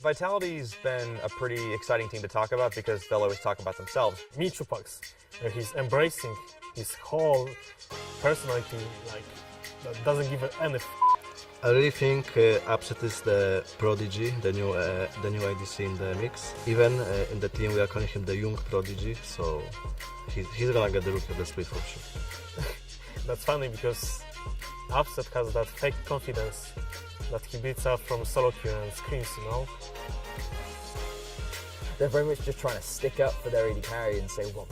Vitality's been a pretty exciting team to talk about because they'll always talk about themselves. Meet Chupax, where he's embracing his whole personality, like, that doesn't give any f. I really think Upset is the prodigy, the new ADC in the mix. Even in the team we are calling him the young prodigy, so he's gonna get the rookie of the split for sure. That's funny because Upset has that fake confidence that he beats up from solo queue and screams, you know? They're very much just trying to stick up for their AD carry and say, well,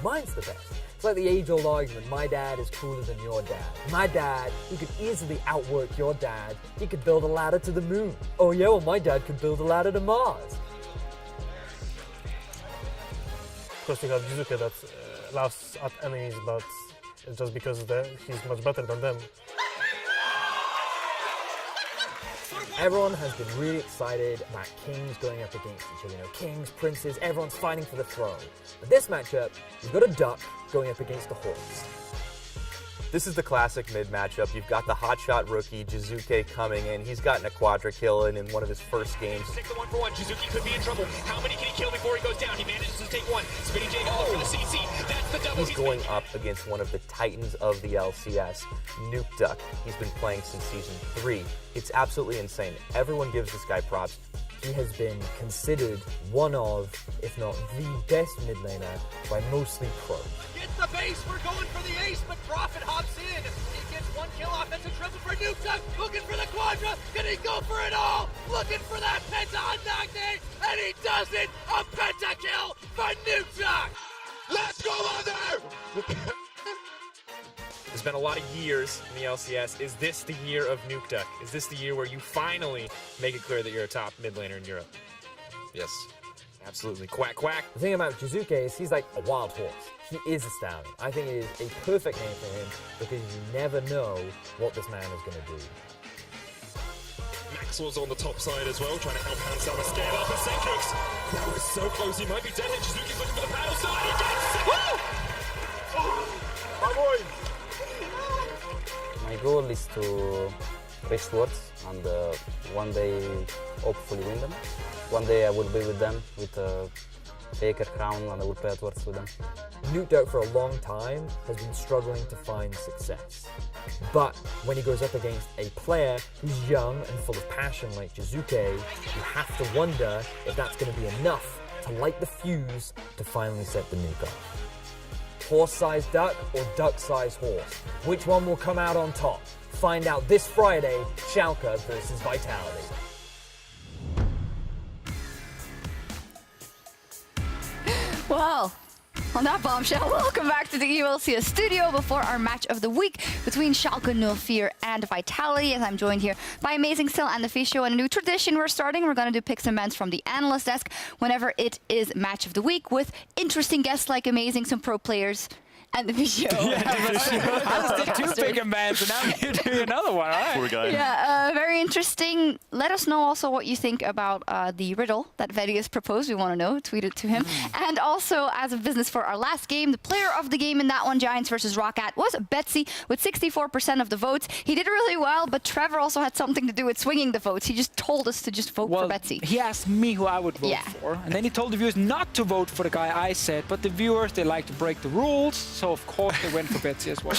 mine's the best. It's like the age-old argument, my dad is cooler than your dad. My dad, he could easily outwork your dad. He could build a ladder to the moon. Oh yeah, well my dad could build a ladder to Mars. Of course you have Jizuke that laughs at enemies, but it's just because he's much better than them. Everyone has been really excited about kings going up against each other. You know, kings, princes, everyone's fighting for the throne. But this matchup, you've got a duck going up against a horse. This is the classic mid matchup. You've got the hotshot rookie, Jizuke, coming in. He's gotten a quadra kill in one of his first games. Take the 1-for-1. Jizuke could be in trouble. How many can he kill before he goes down? He manages to take one. Spinning J going for the CC. That's the double. He's going up against one of the titans of the LCS, Nuke Duck. He's been playing since Season 3. It's absolutely insane. Everyone gives this guy props. He has been considered one of, if not the best mid laner by mostly pros. Gets the base. We're going for the ace, but Prophet hops in. He gets one kill off. That's a triple for Nuke Duck. Looking for the quadra. Can he go for it all? Looking for that penta on Nocte, and he does it. A penta kill for Nuke Duck. Let's go on there. There's been a lot of years in the LCS. Is this the year of Nuke Duck? Is this the year where you finally make it clear that you're a top mid laner in Europe? Yes. Absolutely. Quack, quack. The thing about Jizuke is he's like a wild horse. He is astounding. I think it is a perfect name for him because you never know what this man is going to do. Maxwell's on the top side as well, trying to help Hans down a scale up, and Senkix. That was so close, he might be dead. Jizuke's looking for the paddle side. He gets it! Oh, my boy! My goal is to reach Worlds and one day hopefully win them. One day I will be with them with a Baker crown and I will play at Worlds with them. Nuke Duck for a long time has been struggling to find success. But when he goes up against a player who's young and full of passion like Jizuke, you have to wonder if that's going to be enough to light the fuse to finally set the nuke off. Horse-sized duck or duck-sized horse? Which one will come out on top? Find out this Friday, Schalke versus Vitality. Well, on that bombshell, welcome back to the LCS studio before our match of the week between Schalke 04 and Vitality. As I'm joined here by Amazing Still and the Fish Show. And a new tradition we're starting. We're going to do picks and bans from the analyst desk whenever it is match of the week with interesting guests like Amazing, some pro players, and the Fish Show. I just did 2 pick and bans, and now you're doing another one. All right. Poor guy. Yeah, very interesting. Let us know also what you think about the riddle that Vedi has proposed. We want to know. Tweet it to him. And also, as a business for our last game, the player of the game in that one, Giants versus Roccat, was Betsy with 64% of the votes. He did really well, but Trevor also had something to do with swinging the votes. He just told us to just vote for Betsy. He asked me who I would vote for, and then he told the viewers not to vote for the guy I said, but the viewers, they like to break the rules, so of course they went for Betsy as well.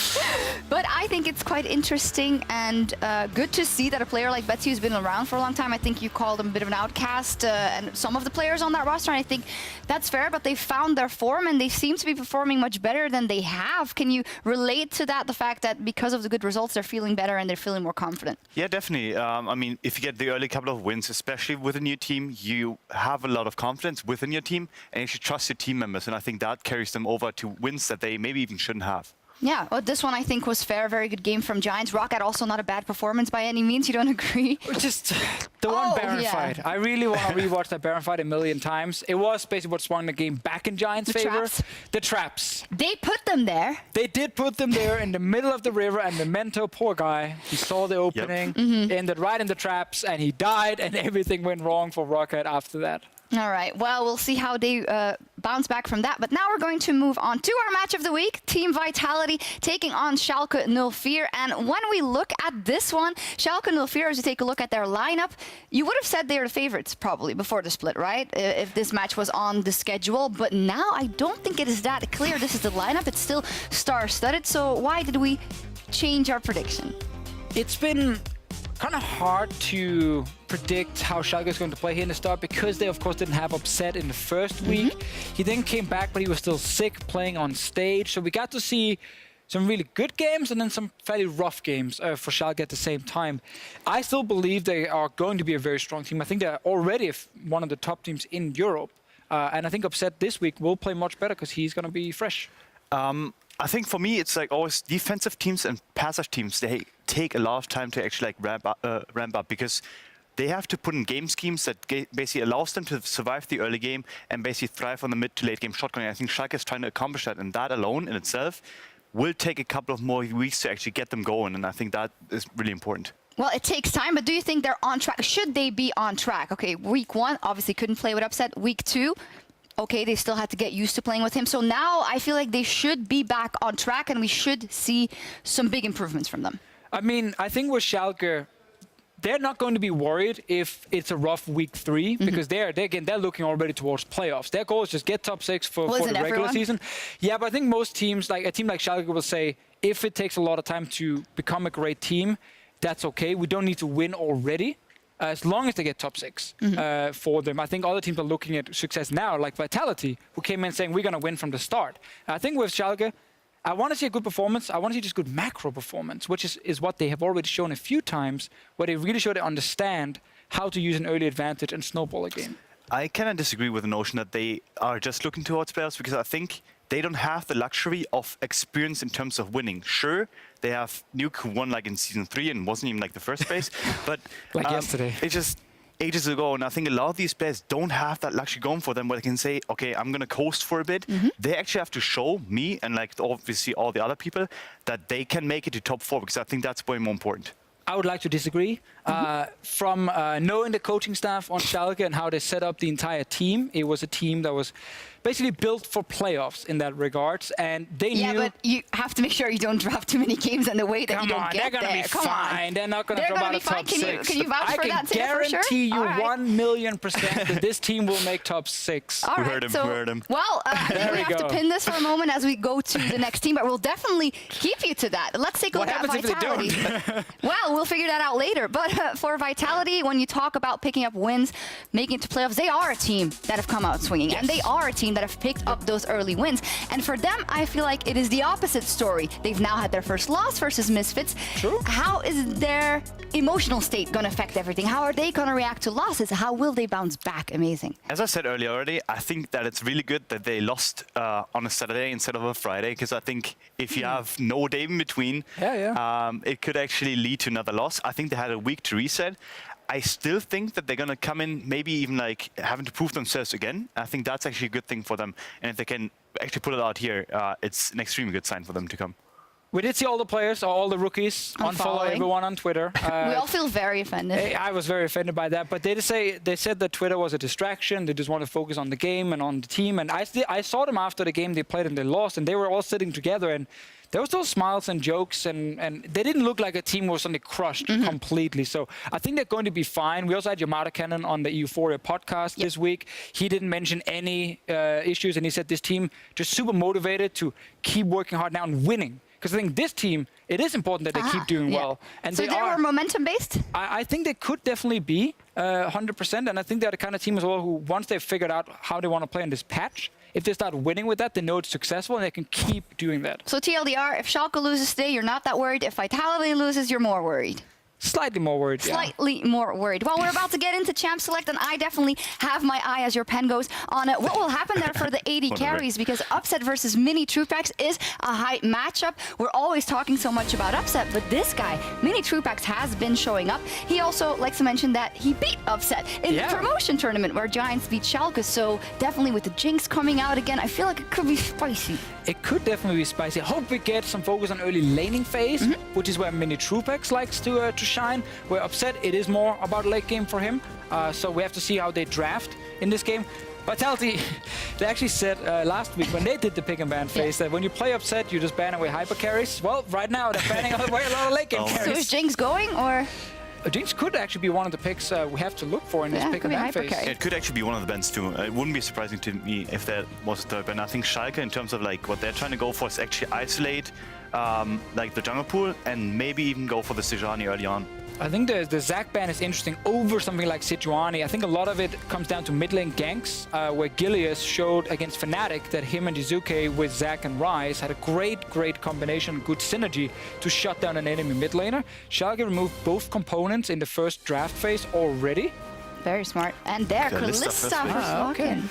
But I think it's quite interesting and good to see that a player like Betsy who's been around for a long time, I think you called him a bit of an outcast, and some of the players on that roster, and I think that's fair, but they found their form and they seem to be performing much better than they have. Can you relate to that, the fact that because of the good results, they're feeling better and they're feeling more confident? Yeah, definitely. I mean, if you get the early couple of wins, especially with a new team, you have a lot of confidence within your team, and you should trust your team members, and I think that carries them over to wins that they maybe even shouldn't have. Yeah, well, this one I think was fair. Very good game from Giants. Roccat also not a bad performance by any means. You don't agree? Just the one Baron fight. I really want to rewatch that Baron fight a million times. It was basically what swung the game back in Giants' favor. Traps. The traps. They put them there. They did put them there in the middle of the river, and Memento, poor guy, he saw the opening, ended right in the traps, and he died, and everything went wrong for Roccat after that. All right. Well, we'll see how they bounce back from that. But now we're going to move on to our match of the week. Team Vitality taking on Schalke 04. And when we look at this one, Schalke 04, as you take a look at their lineup, you would have said they were the favorites probably before the split, right? If this match was on the schedule. But now I don't think it is that clear. This is the lineup. It's still star-studded. So why did we change our prediction? It's been kind of hard to predict how Schalke is going to play here in the start because they, of course, didn't have Upset in the first week. He then came back, but he was still sick, playing on stage. So we got to see some really good games and then some fairly rough games for Schalke at the same time. I still believe they are going to be a very strong team. I think they're already one of the top teams in Europe. And I think Upset this week will play much better because he's going to be fresh. I think for me, it's like always defensive teams and passive teams. They take a lot of time to actually like ramp up because they have to put in game schemes that basically allows them to survive the early game and basically thrive on the mid to late game shotgunning. I think Schalke is trying to accomplish that, and that alone in itself will take a couple of more weeks to actually get them going. And I think that is really important. Well, it takes time, but do you think they're on track? Should they be on track? Okay, week 1, obviously couldn't play with Upset. Week 2, okay, they still had to get used to playing with him. So now I feel like they should be back on track and we should see some big improvements from them. I mean, I think with Schalke, they're not going to be worried if it's a rough week 3 because they're looking already towards playoffs. Their goal is just get top 6 for the regular season. Yeah, but I think most teams, like a team like Schalke, will say if it takes a lot of time to become a great team, that's okay. We don't need to win already. As long as they get top 6 for them. I think other teams are looking at success now, like Vitality, who came in saying we're going to win from the start. I think with Schalke, I want to see a good performance. I want to see just good macro performance, which is what they have already shown a few times, where they really show they understand how to use an early advantage and snowball a game. I kind of disagree with the notion that they are just looking towards playoffs because I think they don't have the luxury of experience in terms of winning. Sure, they have Nuke who won like in season 3 and wasn't even like the first place, but like yesterday. It's just ages ago, and I think a lot of these players don't have that luxury going for them where they can say, okay, I'm going to coast for a bit. They actually have to show me and like obviously all the other people that they can make it to top 4 because I think that's way more important. I would like to disagree. From knowing the coaching staff on Schalke and how they set up the entire team, it was a team that was basically built for playoffs in that regards, and they knew. Yeah, but you have to make sure you don't drop too many games in the way that you don't get there. They're going to be fine. They're not going to drop out of top 6. Can you vouch for that? I can guarantee you 1,000,000% that this team will make top 6. All right, we heard him. Well, I think we have to pin this for a moment as we go to the next team, but we'll definitely keep you to that. Let's take a look at Vitality. Well, we'll figure that out later. But for Vitality, when you talk about picking up wins, making it to playoffs, they are a team that have come out swinging, and they are a team that have picked up those early wins. And for them, I feel like it is the opposite story. They've now had their first loss versus Misfits. True. How is their emotional state going to affect everything? How are they going to react to losses? How will they bounce back? Amazing. As I said earlier already, I think that it's really good that they lost on a Saturday instead of a Friday, because I think if you have no day in between, it could actually lead to another loss. I think they had a week to reset. I still think that they're going to come in maybe even like having to prove themselves again. I think that's actually a good thing for them. And if they can actually pull it out here, it's an extremely good sign for them to come. We did see all the players, all the rookies, unfollow everyone on Twitter. We all feel very offended. I was very offended by that, but they said that Twitter was a distraction. They just want to focus on the game and on the team. And I saw them after the game they played and they lost, and they were all sitting together, and there was still smiles and jokes, and they didn't look like a team was suddenly crushed completely. So I think they're going to be fine. We also had Yamada Cannon on the Euphoria podcast this week. He didn't mention any issues, and he said this team just super motivated to keep working hard now and winning. Because I think this team, it is important that they keep doing well. And so they were momentum-based? I think they could definitely be 100%. And I think they're the kind of team as well who, once they've figured out how they want to play in this patch, if they start winning with that, they know it's successful and they can keep doing that. So TLDR, if Schalke loses today, you're not that worried. If Vitality loses, you're more worried. Slightly more worried, Slightly more worried. Well, we're about to get into Champ Select, and I definitely have my eye, as your pen goes, on what will happen there for the 80 carries, because Upset versus Mini Truepax is a hype matchup. We're always talking so much about Upset, but this guy, Mini Truepax, has been showing up. He also likes to mention that he beat Upset in the promotion tournament where Giants beat Schalke, so definitely with the Jinx coming out again, I feel like it could be spicy. It could definitely be spicy. I hope we get some focus on early laning phase, which is where Mini Truepax likes to shine. Where Upset, it is more about late game for him. So we have to see how they draft in this game. Vitality, they actually said last week when they did the pick and ban phase that when you play upset, you just ban away hyper carries. Well, right now they're banning away a lot of late game carries. So is Jinx going, or? Jinx could actually be one of the picks we have to look for in this pick and ban phase. It could actually be one of the bans too. It wouldn't be surprising to me if that was the third ban. I think Schalke, in terms of like what they're trying to go for, is actually isolate like the jungle pool and maybe even go for the Sejuani early on. I think the Zac ban is interesting over something like Sejuani. I think a lot of it comes down to mid lane ganks, where Gilius showed against Fnatic that him and Jizuke with Zac and Ryze had a great combination, good synergy to shut down an enemy mid laner. Schalke removed both components in the first draft phase already. Very smart. And there, Kalista for Slokin.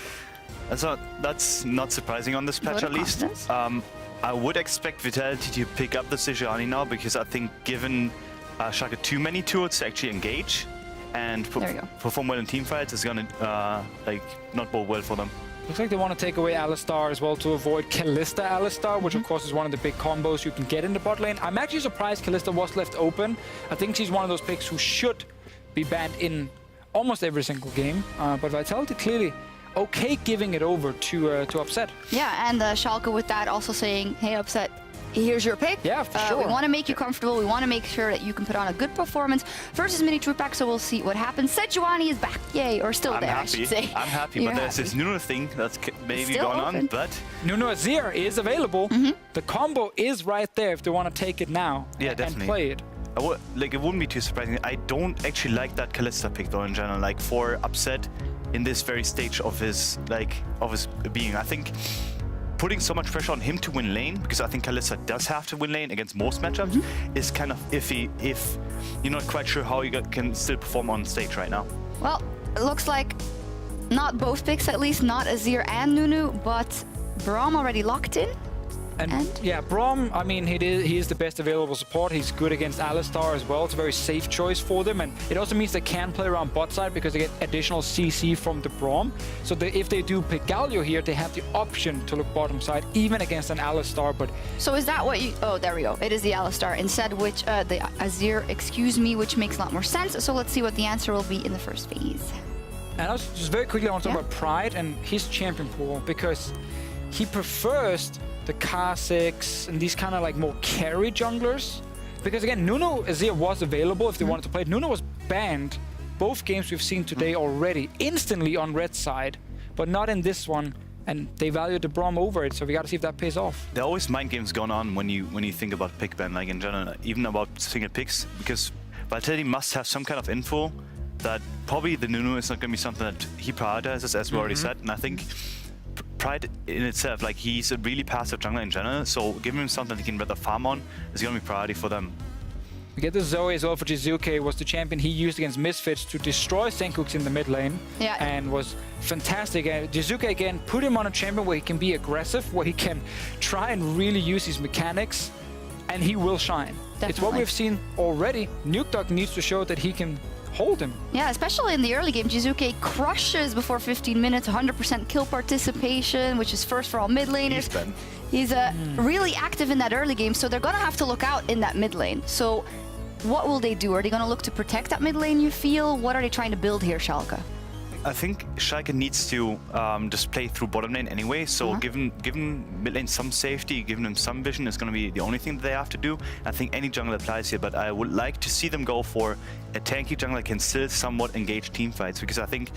That's not surprising on this patch, at least. I would expect Vitality to pick up the Sejuani now, because I think given Schalke too many tools to actually engage and perform well in team fights is gonna like not bode well for them. Looks like they want to take away Alistar as well to avoid Kalista Alistar, which of course is one of the big combos you can get in the bot lane. I'm actually surprised Kalista was left open. I think she's one of those picks who should be banned in almost every single game, but Vitality clearly okay giving it over to Upset. Yeah, and Schalke with that also saying, hey Upset, here's your pick. Yeah, for sure. We want to make you comfortable. We want to make sure that you can put on a good performance versus Mini Truepack, so we'll see what happens. Sejuani is back. Yay, or still there, I should say. I'm happy, but there's this Nuno thing that's maybe still going on, but... Nuno Azir is available. The combo is right there if they want to take it now and play it. It wouldn't be too surprising. I don't actually like that Kalista pick though in general, like for Upset in this very stage of his being. I think putting so much pressure on him to win lane, because I think Kalista does have to win lane against most matchups, is kind of iffy if you're not quite sure how you can still perform on stage right now. Well, it looks like not both picks, at least not Azir and Nunu, but Braum already locked in. And yeah, Braum, I mean, he is the best available support. He's good against Alistar as well. It's a very safe choice for them. And it also means they can play around bot side because they get additional CC from the Braum. So if they do pick Galio here, they have the option to look bottom side, even against an Alistar. But so is that what you... Oh, there we go. It is the Alistar instead, which the Azir, excuse me, which makes a lot more sense. So let's see what the answer will be in the first phase. And also, just very quickly, I want to talk about Pride and his champion pool, because he prefers the Kha'Zix and these kind of like more carry junglers. Because again, Nuno Azir was available if they wanted to play it. Nuno was banned both games we've seen today already, instantly on red side, but not in this one. And they valued the Braum over it, so we got to see if that pays off. There are always mind games going on when you think about pick ban, like in general, even about single picks, because Vitality must have some kind of info that probably the Nuno is not going to be something that he prioritizes, as we already said. And I think Pride in itself, like he's a really passive jungler in general, so giving him something he can rather farm on is going to be priority for them. We get the Zoe as well for Jizuke, was the champion he used against Misfits to destroy Senkooks in the mid lane, and was fantastic. And Jizuke again, put him on a champion where he can be aggressive, where he can try and really use his mechanics, and he will shine. Definitely. It's what we've seen already. Nukeduck needs to show that he can hold him. Yeah, especially in the early game, Jizuke crushes before 15 minutes, 100% kill participation, which is first for all mid laners. He's really active in that early game, so they're going to have to look out in that mid lane. So what will they do? Are they going to look to protect that mid lane, you feel? What are they trying to build here, Schalke? I think Schalke needs to just play through bottom lane anyway, so giving mid lane some safety, giving them some vision is going to be the only thing that they have to do. I think any jungler applies here, but I would like to see them go for a tanky jungler that can still somewhat engage team fights, because I think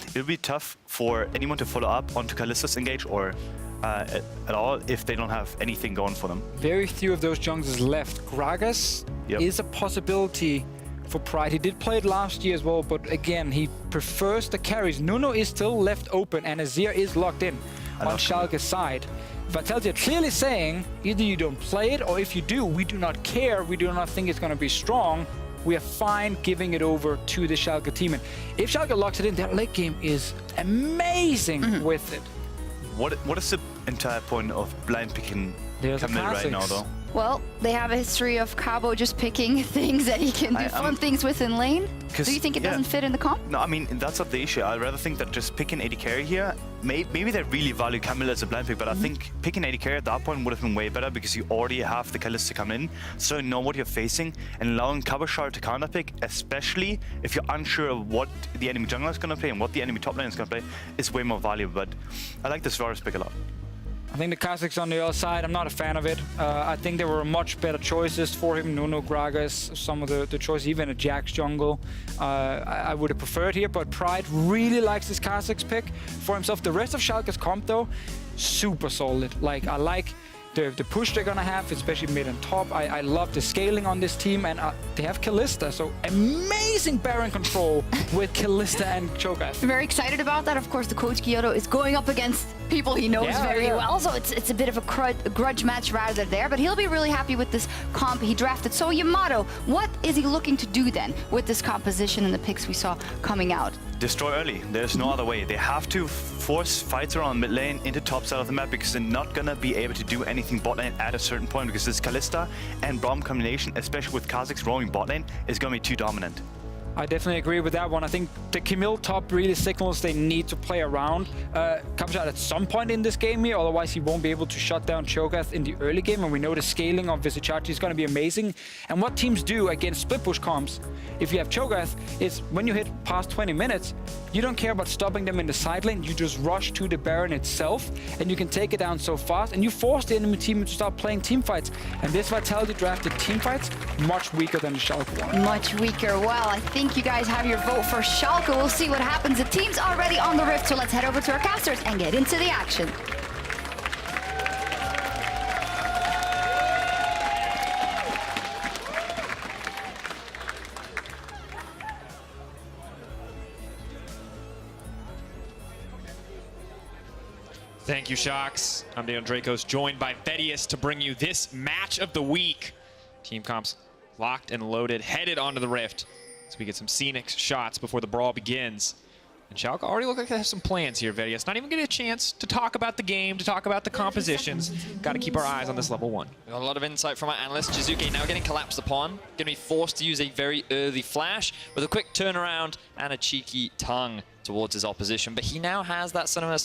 it'll be tough for anyone to follow up onto Kalista's engage or at all if they don't have anything going for them. Very few of those junglers left. Gragas is a possibility for Pride. He did play it last year as well, but again, he prefers the carries. Nuno is still left open, and Azir is locked in on Schalke's side. Vitality are clearly saying, either you don't play it, or if you do, we do not care, we do not think it's going to be strong. We are fine giving it over to the Schalke team. And if Schalke locks it in, their late game is amazing with it. What is the entire point of blind picking coming right now, though? Well, they have a history of Cabo just picking things that he can do fun things with in lane. Do you think it doesn't fit in the comp? No, I mean, that's not the issue. I'd rather think that just picking AD carry here, maybe they really value Camille as a blind pick, but I think picking AD carry at that point would have been way better because you already have the Kalista come in, so you know what you're facing, and allowing Kabashar to counter pick, especially if you're unsure of what the enemy jungler is going to play and what the enemy top lane is going to play, is way more valuable. But I like this Varus pick a lot. I think the Kazakhs on the other side, I'm not a fan of it. I think there were much better choices for him. Nuno, Gragas, some of the choices, even a Jax jungle. I would have preferred here, but Pride really likes this Kazakhs pick for himself. The rest of Schalke's comp, though, super solid. Like, I like the push they're gonna have, especially mid and top. I love the scaling on this team, and they have Kalista, so amazing Baron control with Kalista and Cho'Gath. Very excited about that. Of course, the coach Kyoto is going up against people he knows very well, so it's a bit of a grudge match rather there, but he'll be really happy with this comp he drafted. So Yamato, what is he looking to do then with this composition and the picks we saw coming out? Destroy early. There's no other way. They have to force fights around mid lane into top side of the map because they're not going to be able to do anything bot lane at a certain point because this Kalista and Braum combination, especially with Kazakhs roaming bot lane, is going to be too dominant. I definitely agree with that one. I think the Camille top really signals they need to play around Kabashar at some point in this game here, otherwise he won't be able to shut down Cho'Gath in the early game, and we know the scaling of Vizichati is going to be amazing. And what teams do against split push comps, if you have Cho'Gath, is when you hit past 20 minutes, you don't care about stopping them in the side lane, you just rush to the Baron itself, and you can take it down so fast, and you force the enemy team to start playing team fights. And this Vitality drafted team fights much weaker than the Schalke one. Much weaker. Well, I think you guys have your vote for Schalke. We'll see what happens. The team's already on the Rift, so let's head over to our casters and get into the action. Thank you, Shocks. I'm Daniel Dracos, joined by Vedius to bring you this match of the week. Team comps locked and loaded, headed onto the Rift. So we get some scenic shots before the brawl begins. And Schalke already look like they have some plans here, Vedius. Not even getting a chance to talk about the game, to talk about the compositions. Got to keep our eyes on this level 1. We got a lot of insight from our analyst. Jizuke now getting collapsed upon. Going to be forced to use a very early flash with a quick turnaround and a cheeky tongue towards his opposition. But he now has that summoner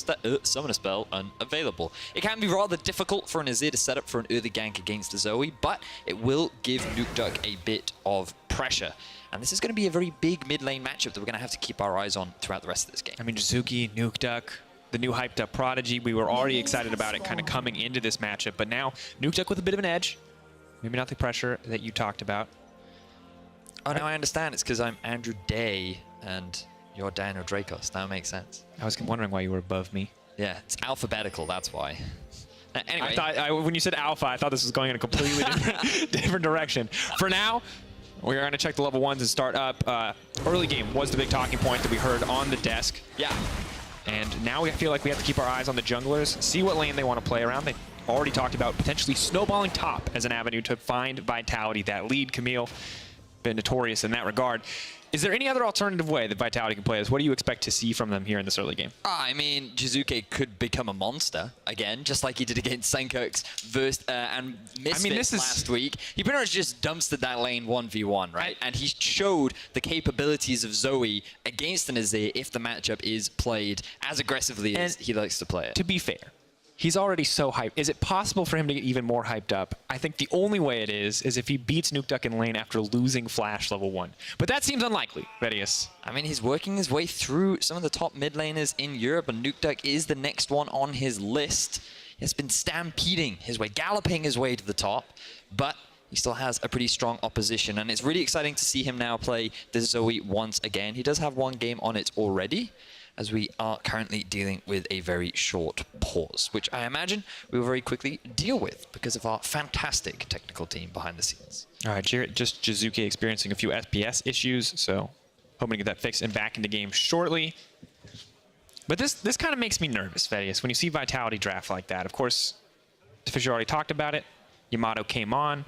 spell unavailable. It can be rather difficult for an Azir to set up for an early gank against a Zoe, but it will give Nukeduck a bit of pressure. And this is going to be a very big mid lane matchup that we're going to have to keep our eyes on throughout the rest of this game. I mean, Jizuke, Nukeduck, the new hyped up Prodigy. We were already excited about it kind of coming into this matchup, but now Nukeduck with a bit of an edge. Maybe not the pressure that you talked about. Oh, now I understand. It's because I'm Andrew Day and you're Daniel Dracos. That makes sense. I was wondering why you were above me. Yeah, it's alphabetical, that's why. Anyway. When you said alpha, I thought this was going in a completely different direction. For now, we're going to check the level 1s and start up. Early game was the big talking point that we heard on the desk. Yeah. And now we feel like we have to keep our eyes on the junglers, see what lane they want to play around. They already talked about potentially snowballing top as an avenue to find Vitality. That lead, Camille, been notorious in that regard. Is there any other alternative way that Vitality can play this? What do you expect to see from them here in this early game? I mean, Jizuke could become a monster again, just like he did against Senkirk's and Misfits last week. He pretty much just dumpstered that lane 1v1, right? And he showed the capabilities of Zoe against an Azir if the matchup is played as aggressively as he likes to play it. To be fair, he's already so hyped. Is it possible for him to get even more hyped up? I think the only way it is if he beats Nukeduck in lane after losing Flash level 1. But that seems unlikely, Vedius. I mean, he's working his way through some of the top mid laners in Europe, and Nukeduck is the next one on his list. He has been stampeding his way, galloping his way to the top, but he still has a pretty strong opposition, and it's really exciting to see him now play the Zoe once again. He does have one game on it already, as we are currently dealing with a very short pause, which I imagine we will very quickly deal with because of our fantastic technical team behind the scenes. All right, just Jizuke experiencing a few FPS issues, so hoping to get that fixed and back into game shortly. But this kind of makes me nervous, Vedius, when you see Vitality draft like that. Of course, Fisher already talked about it. Yamato came on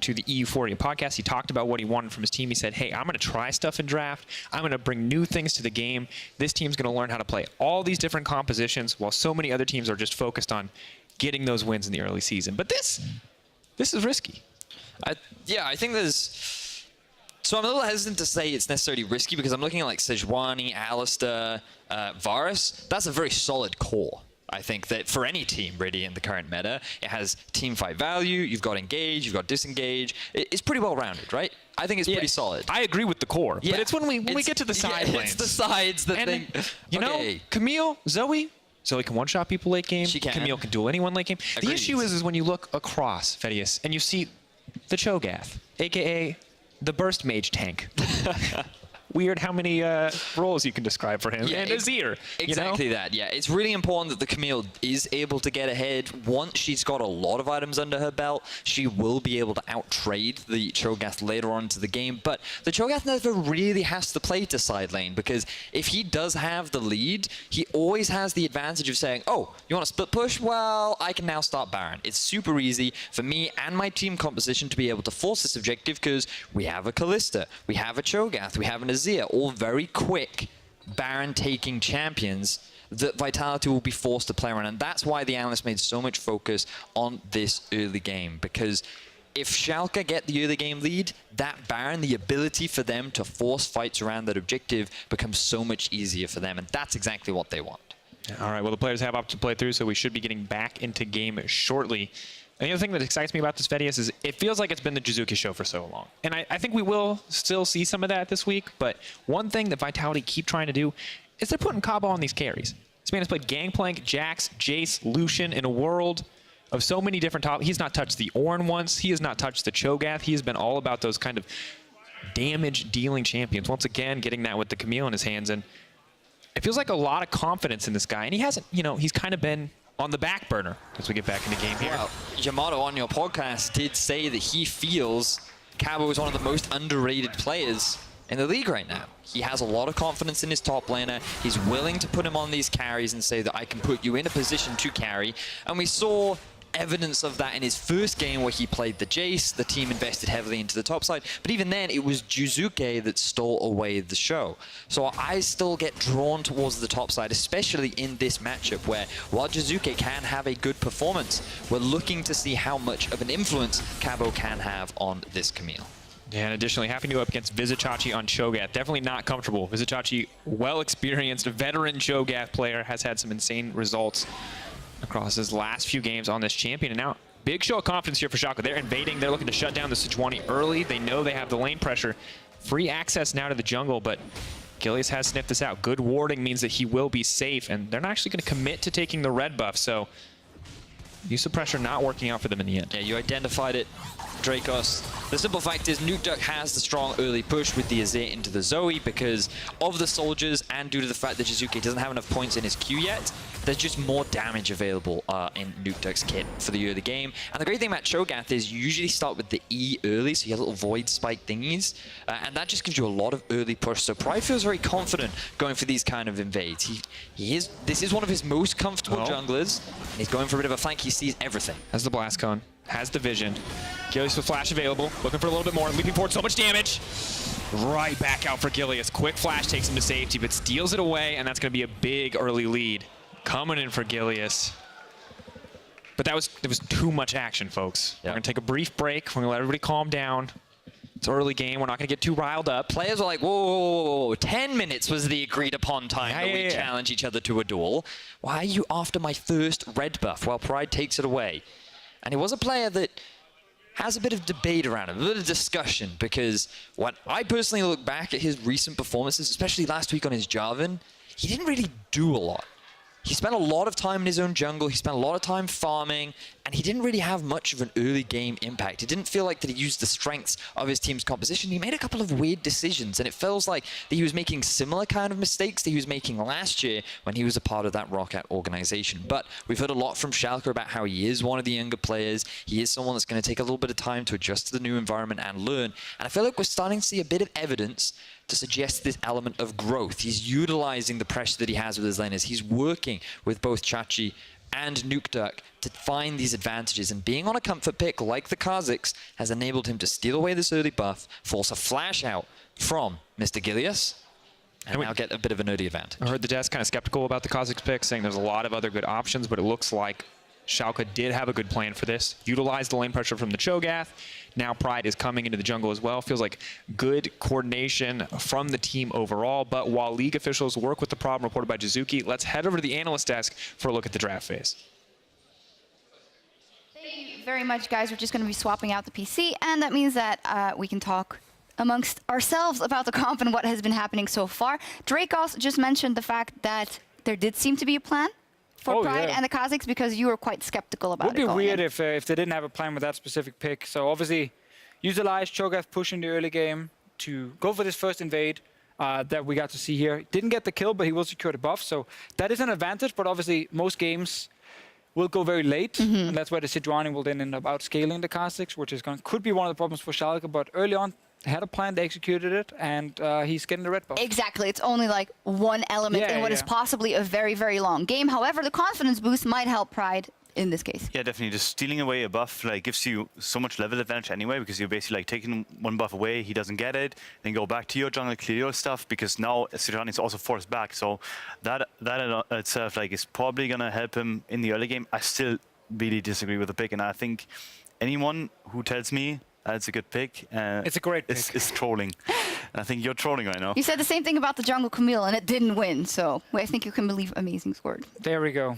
to the EU40 podcast. He talked about what he wanted from his team. He said, hey, I'm going to try stuff in draft. I'm going to bring new things to the game. This team's going to learn how to play all these different compositions while so many other teams are just focused on getting those wins in the early season. But this this is risky. Yeah, I think there's... So I'm a little hesitant to say it's necessarily risky because I'm looking at like Sejuani, Alistair, Varus. That's a very solid core. I think that for any team really in the current meta, it has team fight value, you've got engage, you've got disengage. It's pretty well rounded, right? I think it's pretty solid. I agree with the core, but it's when we get to the side lanes. It's the sides that think, you know, Camille, Zoe can one-shot people late game. She can. Camille can duel anyone late game. Agreed. The issue is when you look across Fedius and you see the Cho'Gath, a.k.a. the Burst Mage tank. Weird how many roles you can describe for him, and Azir. Exactly that, yeah. It's really important that the Camille is able to get ahead. Once she's got a lot of items under her belt, she will be able to out-trade the Cho'Gath later on into the game, but the Cho'Gath never really has to play to side lane, because if he does have the lead, he always has the advantage of saying, oh, you want a split push? Well, I can now start Baron. It's super easy for me and my team composition to be able to force this objective, because we have a Kalista, we have a Cho'Gath, we have an Azir, all very quick Baron-taking champions that Vitality will be forced to play around. And that's why the analysts made so much focus on this early game. Because if Schalke get the early game lead, that Baron, the ability for them to force fights around that objective becomes so much easier for them. And that's exactly what they want. All right, well, the players have up to play through, so we should be getting back into game shortly. And the other thing that excites me about this Fedius is it feels like it's been the Jizuki show for so long. And I think we will still see some of that this week, but one thing that Vitality keep trying to do is they're putting Cabo on these carries. This man has played Gangplank, Jax, Jace, Lucian in a world of so many different top. He's not touched the Ornn once. He has not touched the Cho'Gath. He has been all about those kind of damage-dealing champions. Once again, getting that with the Camille in his hands. And it feels like a lot of confidence in this guy. And he hasn't, you know, he's kind of been on the back burner as we get back into game here. Well, Yamato on your podcast did say that he feels Cabo is one of the most underrated players in the league right now. He has a lot of confidence in his top laner. He's willing to put him on these carries and say that I can put you in a position to carry. And we saw evidence of that in his first game where he played the Jace. The team invested heavily into the top side, but even then it was Jizuke that stole away the show. So I still get drawn towards the top side, especially in this matchup where while Jizuke can have a good performance, we're looking to see how much of an influence Cabo can have on this Camille. Yeah, and additionally, having to go up against Vizicachi on Cho'Gath, definitely not comfortable. Vizicachi, well-experienced, veteran Cho'Gath player, has had some insane results across his last few games on this champion. And now, big show of confidence here for Schalke. They're invading. They're looking to shut down the Sejuani early. They know they have the lane pressure. Free access now to the jungle, but Gilius has sniffed this out. Good warding means that he will be safe, and they're not actually going to commit to taking the red buff, so use of pressure not working out for them in the end. Yeah, you identified it, Dracos. The simple fact is Nukeduck has the strong early push with the Azir into the Zoe because of the soldiers and due to the fact that Jizuke doesn't have enough points in his Q yet. There's just more damage available in Nukeduck's kit for the early game. And the great thing about Cho'Gath is you usually start with the E early, so you have little void spike thingies, and that just gives you a lot of early push. So Pride feels very confident going for these kind of invades. This is one of his most comfortable junglers, and he's going for a bit of a flank. He sees everything. Has the Blast Cone, has the vision. Gilius with flash available, looking for a little bit more, leaping forward, so much damage. Right back out for Gilius. Quick flash takes him to safety, but steals it away, and that's going to be a big early lead coming in for Gilius. But there was too much action, folks. We're going to take a brief break. We're going to let everybody calm down. It's early game. We're not going to get too riled up. Players were like, whoa, whoa, whoa, whoa. 10 minutes was the agreed upon time that we challenge each other to a duel. Why are you after my first red buff while Pride takes it away? And he was a player that has a bit of debate around him, a bit of discussion, because when I personally look back at his recent performances, especially last week on his Jarvan, he didn't really do a lot. He spent a lot of time in his own jungle, he spent a lot of time farming, and he didn't really have much of an early game impact. It didn't feel like that he used the strengths of his team's composition. He made a couple of weird decisions, and it feels like that he was making similar kind of mistakes that he was making last year when he was a part of that Roccat organization. But we've heard a lot from Schalke about how he is one of the younger players. He is someone that's going to take a little bit of time to adjust to the new environment and learn. And I feel like we're starting to see a bit of evidence to suggest this element of growth. He's utilizing the pressure that he has with his laners. He's working with both Chachi and Nukeduck to find these advantages, and being on a comfort pick like the Kha'Zix has enabled him to steal away this early buff, force a flash out from Mr. Gilius, and now get a bit of an early advantage. I heard the desk kind of skeptical about the Kha'Zix pick, saying there's a lot of other good options, but it looks like Schalke did have a good plan for this. Utilized the lane pressure from the Cho'Gath. Now Pride is coming into the jungle as well. Feels like good coordination from the team overall. But while league officials work with the problem reported by Jizuki, let's head over to the analyst desk for a look at the draft phase. Thank you very much, guys. We're just going to be swapping out the PC, and that means that we can talk amongst ourselves about the comp and what has been happening so far. Dracos just mentioned the fact that there did seem to be a plan for Pride and the Kazakhs, because you were quite skeptical about it. It would be weird if they didn't have a plan with that specific pick. So obviously, utilize Cho'Gath push in the early game to go for this first invade that we got to see here. Didn't get the kill, but he will secure the buff. So that is an advantage, but obviously most games will go very late, and that's where the Sejuani will then end up outscaling the Kazakhs, which is could be one of the problems for Schalke, but early on, they had a plan, they executed it, and he's getting the red buff. Exactly. It's only like one element in what is possibly a very, very long game. However, the confidence boost might help Pride in this case. Yeah, definitely. Just stealing away a buff like gives you so much level advantage anyway, because you're basically like taking one buff away, he doesn't get it, then go back to your jungle, clear your stuff, because now Sejuani is also forced back. So that in itself like is probably gonna help him in the early game. I still really disagree with the pick, and I think anyone who tells me it's a good pick. It's a great pick. It's trolling. I think you're trolling right now. You said the same thing about the jungle Camille, and it didn't win. So I think you can believe Amazing scored. There we go.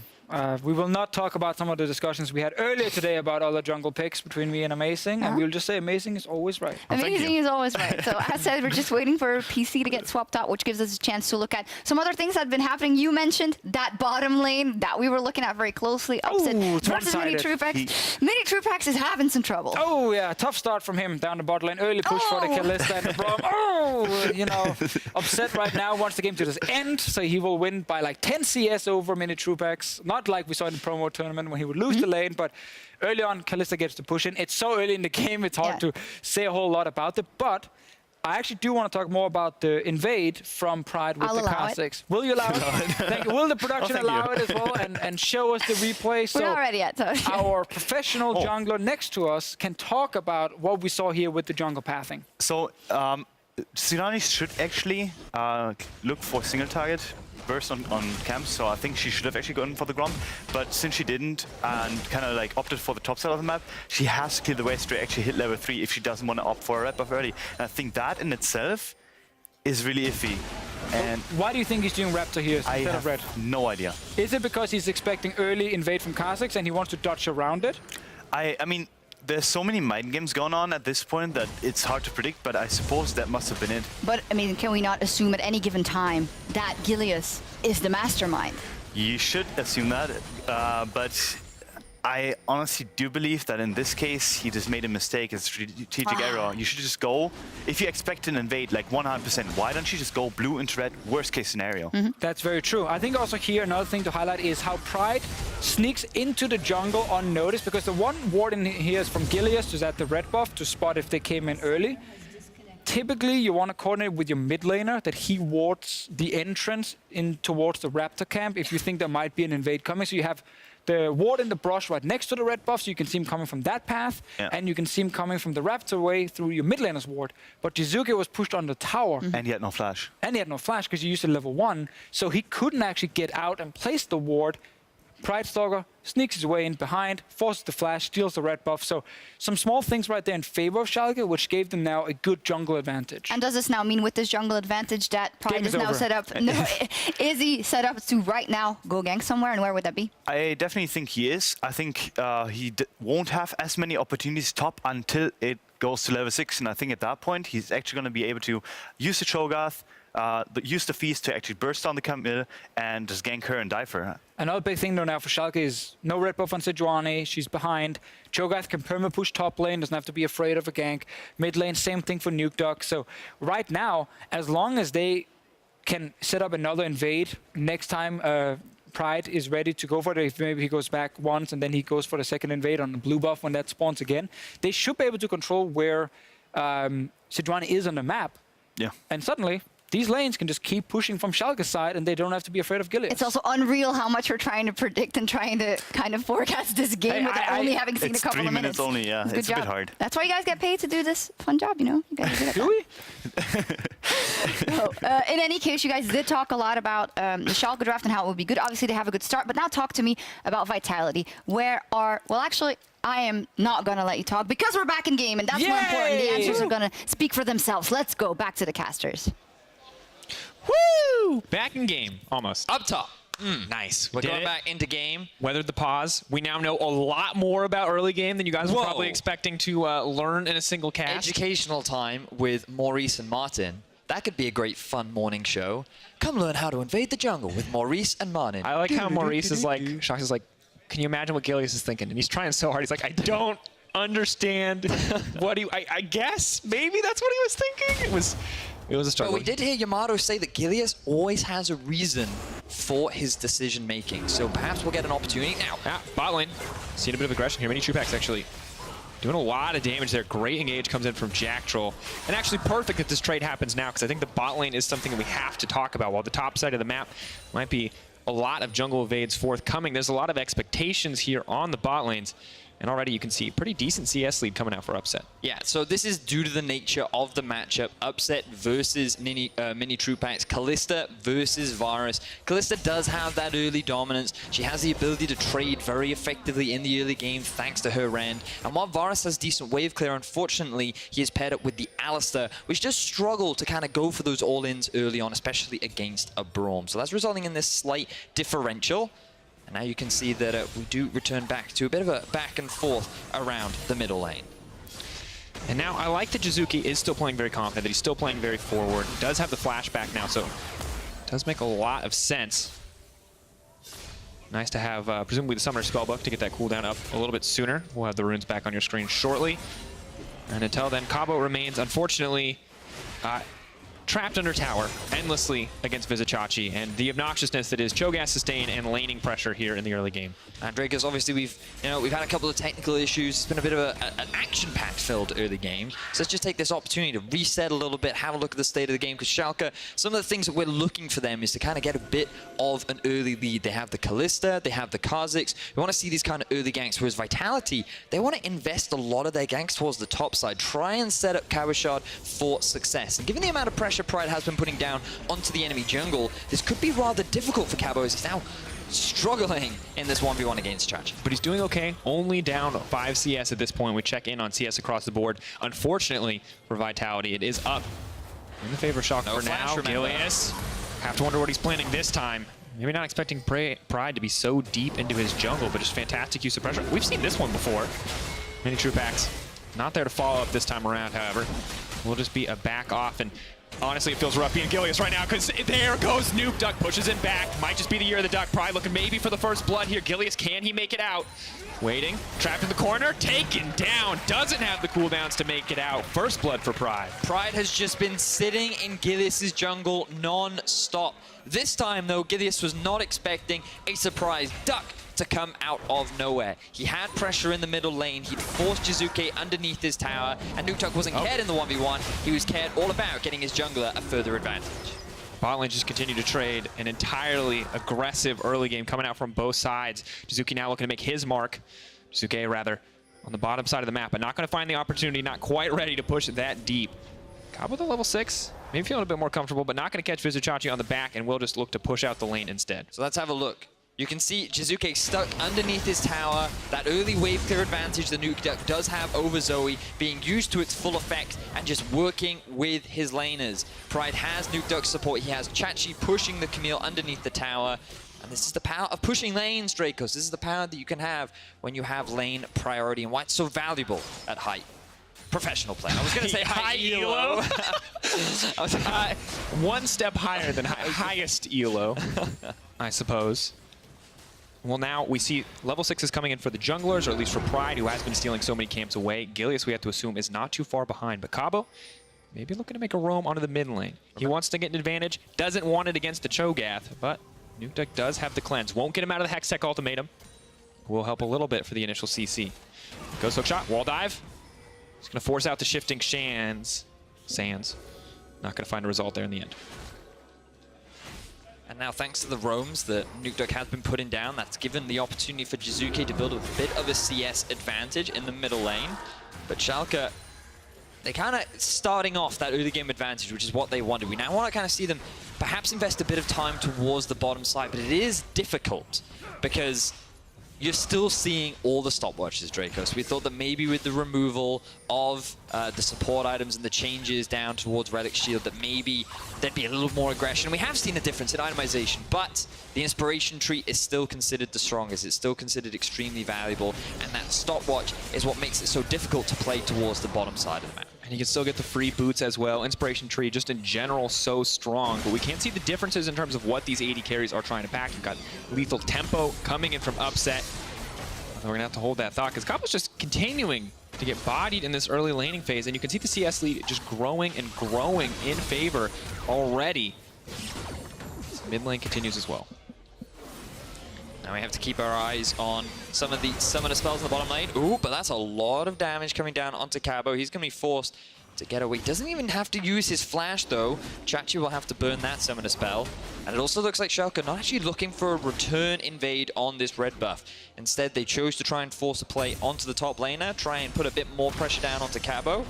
We will not talk about some of the discussions we had earlier today about other jungle picks between me and Amazing, and we'll just say Amazing is always right. Amazing is always right. So as said, we're just waiting for PC to get swapped out, which gives us a chance to look at some other things that have been happening. You mentioned that bottom lane that we were looking at very closely. Upset versus Mini Trupax. Mini Trupax is having some trouble. Oh yeah, tough start from him down the bot lane. Early push for the Kalista and the Braum. You know, upset right now. Wants the game to just end, so he will win by like 10 CS over Mini Trupax. Not like we saw in the promo tournament when he would lose the lane, but early on, Kalista gets the push in. It's so early in the game, it's hard to say a whole lot about it, but I actually do want to talk more about the invade from Pride with the Kazakhs. Will you allow it? Thank you. Will the production allow it as well and show us the replay? We're not ready yet. So. Our professional jungler next to us can talk about what we saw here with the jungle pathing. So, Sejuani should actually look for single target burst on camps, so I think she should have actually gone for the Grom, but since she didn't and kind of like opted for the top side of the map, she has to kill the West to actually hit level 3 if she doesn't want to opt for a red buff early. And I think that in itself is really iffy. And why do you think he's doing Raptor here instead of red? No idea. Is it because he's expecting early invade from Kazakhs and he wants to dodge around it? I mean, there's so many mind games going on at this point that it's hard to predict, but I suppose that must have been it. But, I mean, can we not assume at any given time that Gilius is the mastermind? You should assume that, but I honestly do believe that in this case, he just made a mistake, a strategic error. You should just go, if you expect an invade like 100%, why don't you just go blue into red, worst case scenario? That's very true. I think also here another thing to highlight is how Pride sneaks into the jungle unnoticed, because the one ward in here is from Gilius to set the red buff to spot if they came in early. Typically, you want to coordinate with your mid laner that he wards the entrance in towards the Raptor camp if you think there might be an invade coming. So you have the ward in the brush right next to the red buff, so you can see him coming from that path, and you can see him coming from the Raptor way through your mid laner's ward. But Jizuki was pushed on the tower. And he had no flash. And he had no flash because he used a level 1, so he couldn't actually get out and place the ward. Pride Stalker sneaks his way in behind, forces the flash, steals the red buff. So some small things right there in favor of Schalke, which gave them now a good jungle advantage. And does this now mean with this jungle advantage that Pride is now set up? No, is he set up to right now go gank somewhere, and where would that be? I definitely think he is. I think he won't have as many opportunities top until it goes to level 6, and I think at that point he's actually going to be able to use the Cho'Gath, use the feast to actually burst down the Camille and just gank her and die for her. Another big thing though now for Schalke is no red buff on Sejuani. She's behind. Cho'Gath can perma-push top lane, doesn't have to be afraid of a gank. Mid lane, same thing for Nuke Duck. So right now, as long as they can set up another invade, next time Pride is ready to go for it, if maybe he goes back once and then he goes for the second invade on the blue buff when that spawns again, they should be able to control where Sejuani is on the map. Yeah. And suddenly, these lanes can just keep pushing from Schalke's side, and they don't have to be afraid of Gilius. It's also unreal how much we're trying to predict and trying to kind of forecast this game without only having seen a couple of minutes. It's 3 minutes only, yeah. It's a bit hard. That's why you guys get paid to do this fun job, you know? You guys are good at Do we? So, in any case, you guys did talk a lot about the Schalke draft and how it would be good. Obviously, they have a good start, but now talk to me about Vitality. Well, actually, I am not going to let you talk because we're back in game, and that's more important. The answers are going to speak for themselves. Let's go back to the casters. Woo! Back in game, almost. Up top. Nice. We're going back into game. Weathered the pause. We now know a lot more about early game than you guys were probably expecting to learn in a single cast. Educational time with Maurice and Martin. That could be a great fun morning show. Come learn how to invade the jungle with Maurice and Martin. I like how Maurice is like, Shox is like, can you imagine what Gilius is thinking? And he's trying so hard. He's like, I don't understand what he, I guess maybe that's what he was thinking. It was a struggle. But we did hear Yamato say that Gilius always has a reason for his decision making. So perhaps we'll get an opportunity now. Yeah, bot lane. Seeing a bit of aggression here. Many True Packs actually doing a lot of damage there. Great engage comes in from Jack Troll. And actually perfect that this trade happens now because I think the bot lane is something that we have to talk about. While the top side of the map might be a lot of jungle evades forthcoming, there's a lot of expectations here on the bot lanes. And already you can see pretty decent CS lead coming out for Upset. Yeah, so this is due to the nature of the matchup. Upset versus Mini True Packs. Kalista versus Varus. Kalista does have that early dominance. She has the ability to trade very effectively in the early game thanks to her rend. And while Varus has decent wave clear, unfortunately, he is paired up with the Alistar, which does struggle to kind of go for those all-ins early on, especially against a Braum. So that's resulting in this slight differential. And now you can see that we do return back to a bit of a back and forth around the middle lane. And now I like that Jizuki is still playing very confident, that he's still playing very forward. Does have the flashback now, so it does make a lot of sense. Nice to have presumably the Summoner Spellbook to get that cooldown up a little bit sooner. We'll have the runes back on your screen shortly. And until then, Cabo remains, unfortunately, trapped under tower endlessly against Vizicachi, and the obnoxiousness that is Cho'Gath sustain and laning pressure here in the early game. And Dracos, obviously we've had a couple of technical issues. It's been a bit of an action-packed filled early game. So let's just take this opportunity to reset a little bit, have a look at the state of the game, because Schalke, some of the things that we're looking for them is to kind of get a bit of an early lead. They have the Kalista, they have the Kha'Zix. We want to see these kind of early ganks, whereas Vitality, they want to invest a lot of their ganks towards the top side, try and set up Kawashad for success. And given the amount of pressure Pride has been putting down onto the enemy jungle, this could be rather difficult for Cabo as he's now struggling in this 1v1 against Chachi. But he's doing okay, only down 5 CS at this point. We check in on CS across the board. Unfortunately for Vitality, it is up in the favor of Schalke for now. Gilius, have to wonder what he's planning this time. Maybe not expecting Pride to be so deep into his jungle, but just fantastic use of pressure. We've seen this one before. Many True Packs not there to follow up this time around, however. Will just be a back off, and honestly, it feels rough being Gilius right now because there goes Nuke Duck, pushes him back. Might just be the year of the Duck. Pride looking maybe for the first blood here. Gilius, can he make it out? Waiting, trapped in the corner, taken down. Doesn't have the cooldowns to make it out. First blood for Pride. Pride has just been sitting in Gilius' jungle non-stop. This time, though, Gilius was not expecting a surprise Duck to come out of nowhere. He had pressure in the middle lane. He'd forced Jizuke underneath his tower, and Nuke Duck wasn't cared in the 1v1. He was cared all about getting his jungler a further advantage. Bot lane just continued to trade an entirely aggressive early game coming out from both sides. Jizuki now looking to make his mark. Jizuke, rather, on the bottom side of the map, but not going to find the opportunity, not quite ready to push it that deep. Cabo with a level 6, maybe feeling a bit more comfortable, but not going to catch Vizicachi on the back, and will just look to push out the lane instead. So let's have a look. You can see Jizuke stuck underneath his tower. That early wave clear advantage the Nuke Duck does have over Zoe being used to its full effect and just working with his laners. Pride has Nuke Duck support. He has Chachi pushing the Camille underneath the tower. And this is the power of pushing lanes, Dracos. This is the power that you can have when you have lane priority and why it's so valuable at height. Professional play. I was going to say high elo. One step higher than highest elo, I suppose. Well, now we see level 6 is coming in for the junglers, or at least for Pride, who has been stealing so many camps away. Gilius, we have to assume, is not too far behind. But Cabo, maybe looking to make a roam onto the mid lane. He wants to get an advantage, doesn't want it against the Cho'Gath, but Nuke Duck does have the cleanse. Won't get him out of the Hextech ultimatum. Will help a little bit for the initial CC. Goes hook shot, wall dive. He's going to force out the shifting Sands. not going to find a result there in the end. And now, thanks to the roams that Nukeduck has been putting down, that's given the opportunity for Jizuke to build a bit of a CS advantage in the middle lane. But Schalke, they're kind of starting off that early game advantage, which is what they wanted. We now want to kind of see them perhaps invest a bit of time towards the bottom side, but it is difficult because you're still seeing all the stopwatches, Draco. So we thought that maybe with the removal of the support items and the changes down towards Relic Shield, that maybe there'd be a little more aggression. We have seen a difference in itemization, but the Inspiration Tree is still considered the strongest. It's still considered extremely valuable, and that stopwatch is what makes it so difficult to play towards the bottom side of the map. And you can still get the free boots as well. Inspiration Tree, just in general, so strong. But we can't see the differences in terms of what these AD carries are trying to pack. You've got Lethal Tempo coming in from Upset. We're going to have to hold that thought, because Cabo's just continuing to get bodied in this early laning phase. And you can see the CS lead just growing and growing in favor already. So mid lane continues as well. Now we have to keep our eyes on some of the summoner spells in the bottom lane. Ooh, but that's a lot of damage coming down onto Cabo. He's going to be forced to get away. Doesn't even have to use his flash, though. Chachi will have to burn that summoner spell. And it also looks like Schalke not actually looking for a return invade on this red buff. Instead, they chose to try and force a play onto the top laner, try and put a bit more pressure down onto Cabo.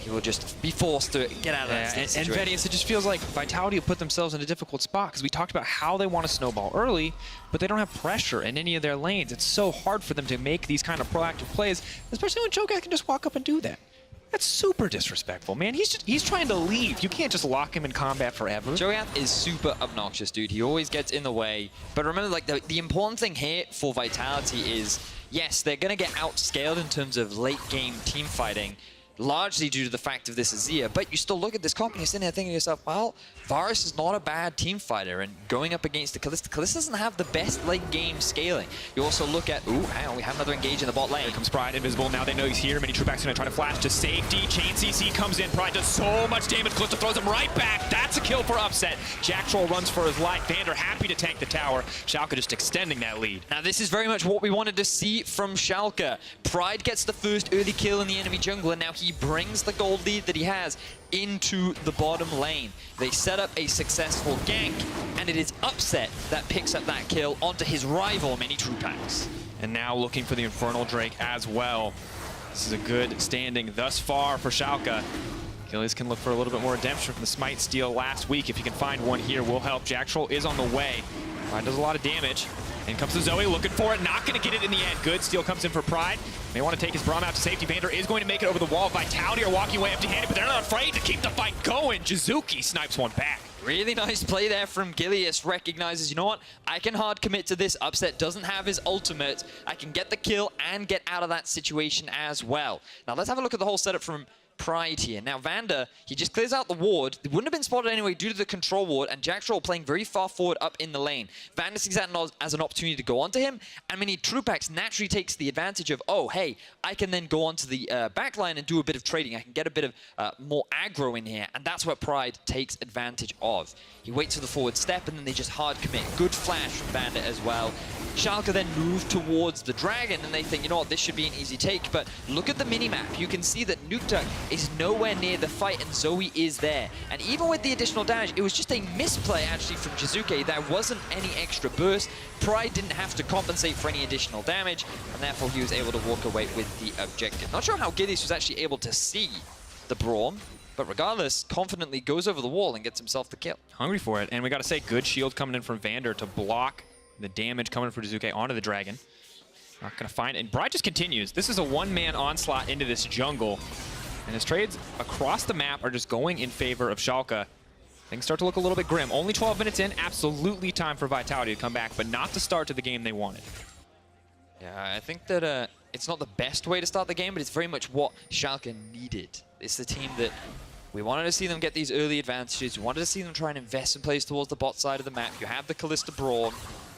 He will just be forced to get out of that situation. And Vedius, it just feels like Vitality have put themselves in a difficult spot, because we talked about how they want to snowball early, but they don't have pressure in any of their lanes. It's so hard for them to make these kind of proactive plays, especially when Cho'Gath can just walk up and do that. That's super disrespectful, man. He's trying to leave. You can't just lock him in combat forever. Cho'Gath is super obnoxious, dude. He always gets in the way. But remember, like, the important thing here for Vitality is, yes, they're going to get outscaled in terms of late game team fighting, largely due to the fact of this Azir, but you still look at this comp and you're sitting there thinking to yourself, well, Varus is not a bad team fighter, and going up against the Kalista doesn't have the best late game scaling. You also look at, ooh, hang on, we have another engage in the bot lane. Here comes Pride, invisible, now they know he's here. Many Troopback's gonna try to flash to safety. Chain CC comes in, Pride does so much damage, Kalista throws him right back. That's a kill for Upset. Jack Troll runs for his life. Vander happy to tank the tower. Schalke just extending that lead. Now this is very much what we wanted to see from Schalke. Pride gets the first early kill in the enemy jungle, and now he brings the gold lead that he has into the bottom lane. They set up a successful gank, and it is Upset that picks up that kill onto his rival, Many Troopbacks. And now looking for the Infernal Drake as well. This is a good standing thus far for Schalke. Achilles can look for a little bit more redemption from the Smite steal last week. If he can find one here, will help. Jack Troll is on the way. Pride does a lot of damage. In comes the Zoe, looking for it, not going to get it in the end. Good steal comes in for Pride. May want to take his Braum out to safety. Vander is going to make it over the wall. Vitality are walking away empty-handed, but they're not afraid to keep the fight going. Jizuke snipes one back. Really nice play there from Gilius. Recognizes, you know what, I can hard commit to this. Upset doesn't have his ultimate. I can get the kill and get out of that situation as well. Now let's have a look at the whole setup from Pride here. Now Vander, he just clears out the ward. It wouldn't have been spotted anyway due to the control ward, and Jack Troll playing very far forward up in the lane. Vander sees that as an opportunity to go onto him, and Many Troopbacks naturally takes the advantage of, oh, hey, I can then go onto the backline and do a bit of trading. I can get a bit of more aggro in here, and that's what Pride takes advantage of. He waits for the forward step, and then they just hard commit. Good flash from Vander as well. Schalke then move towards the dragon, and they think, you know what, this should be an easy take. But look at the minimap. You can see that Nukeduck is nowhere near the fight, and Zoe is there. And even with the additional damage, it was just a misplay actually from Jizuke. There wasn't any extra burst. Pride didn't have to compensate for any additional damage, and therefore he was able to walk away with the objective. Not sure how Gilius was actually able to see the Braum, but regardless, confidently goes over the wall and gets himself the kill. Hungry for it, and we got to say, good shield coming in from Vander to block the damage coming from Jizuke onto the dragon. Not going to find it, and Bride just continues. This is a one-man onslaught into this jungle, and his trades across the map are just going in favor of Schalke. Things start to look a little bit grim. Only 12 minutes in, absolutely time for Vitality to come back, but not the start to the game they wanted. Yeah, I think that it's not the best way to start the game, but it's very much what Schalke needed. It's the team that we wanted to see them get these early advantages. We wanted to see them try and invest in plays towards the bot side of the map. You have the Kalista Braum,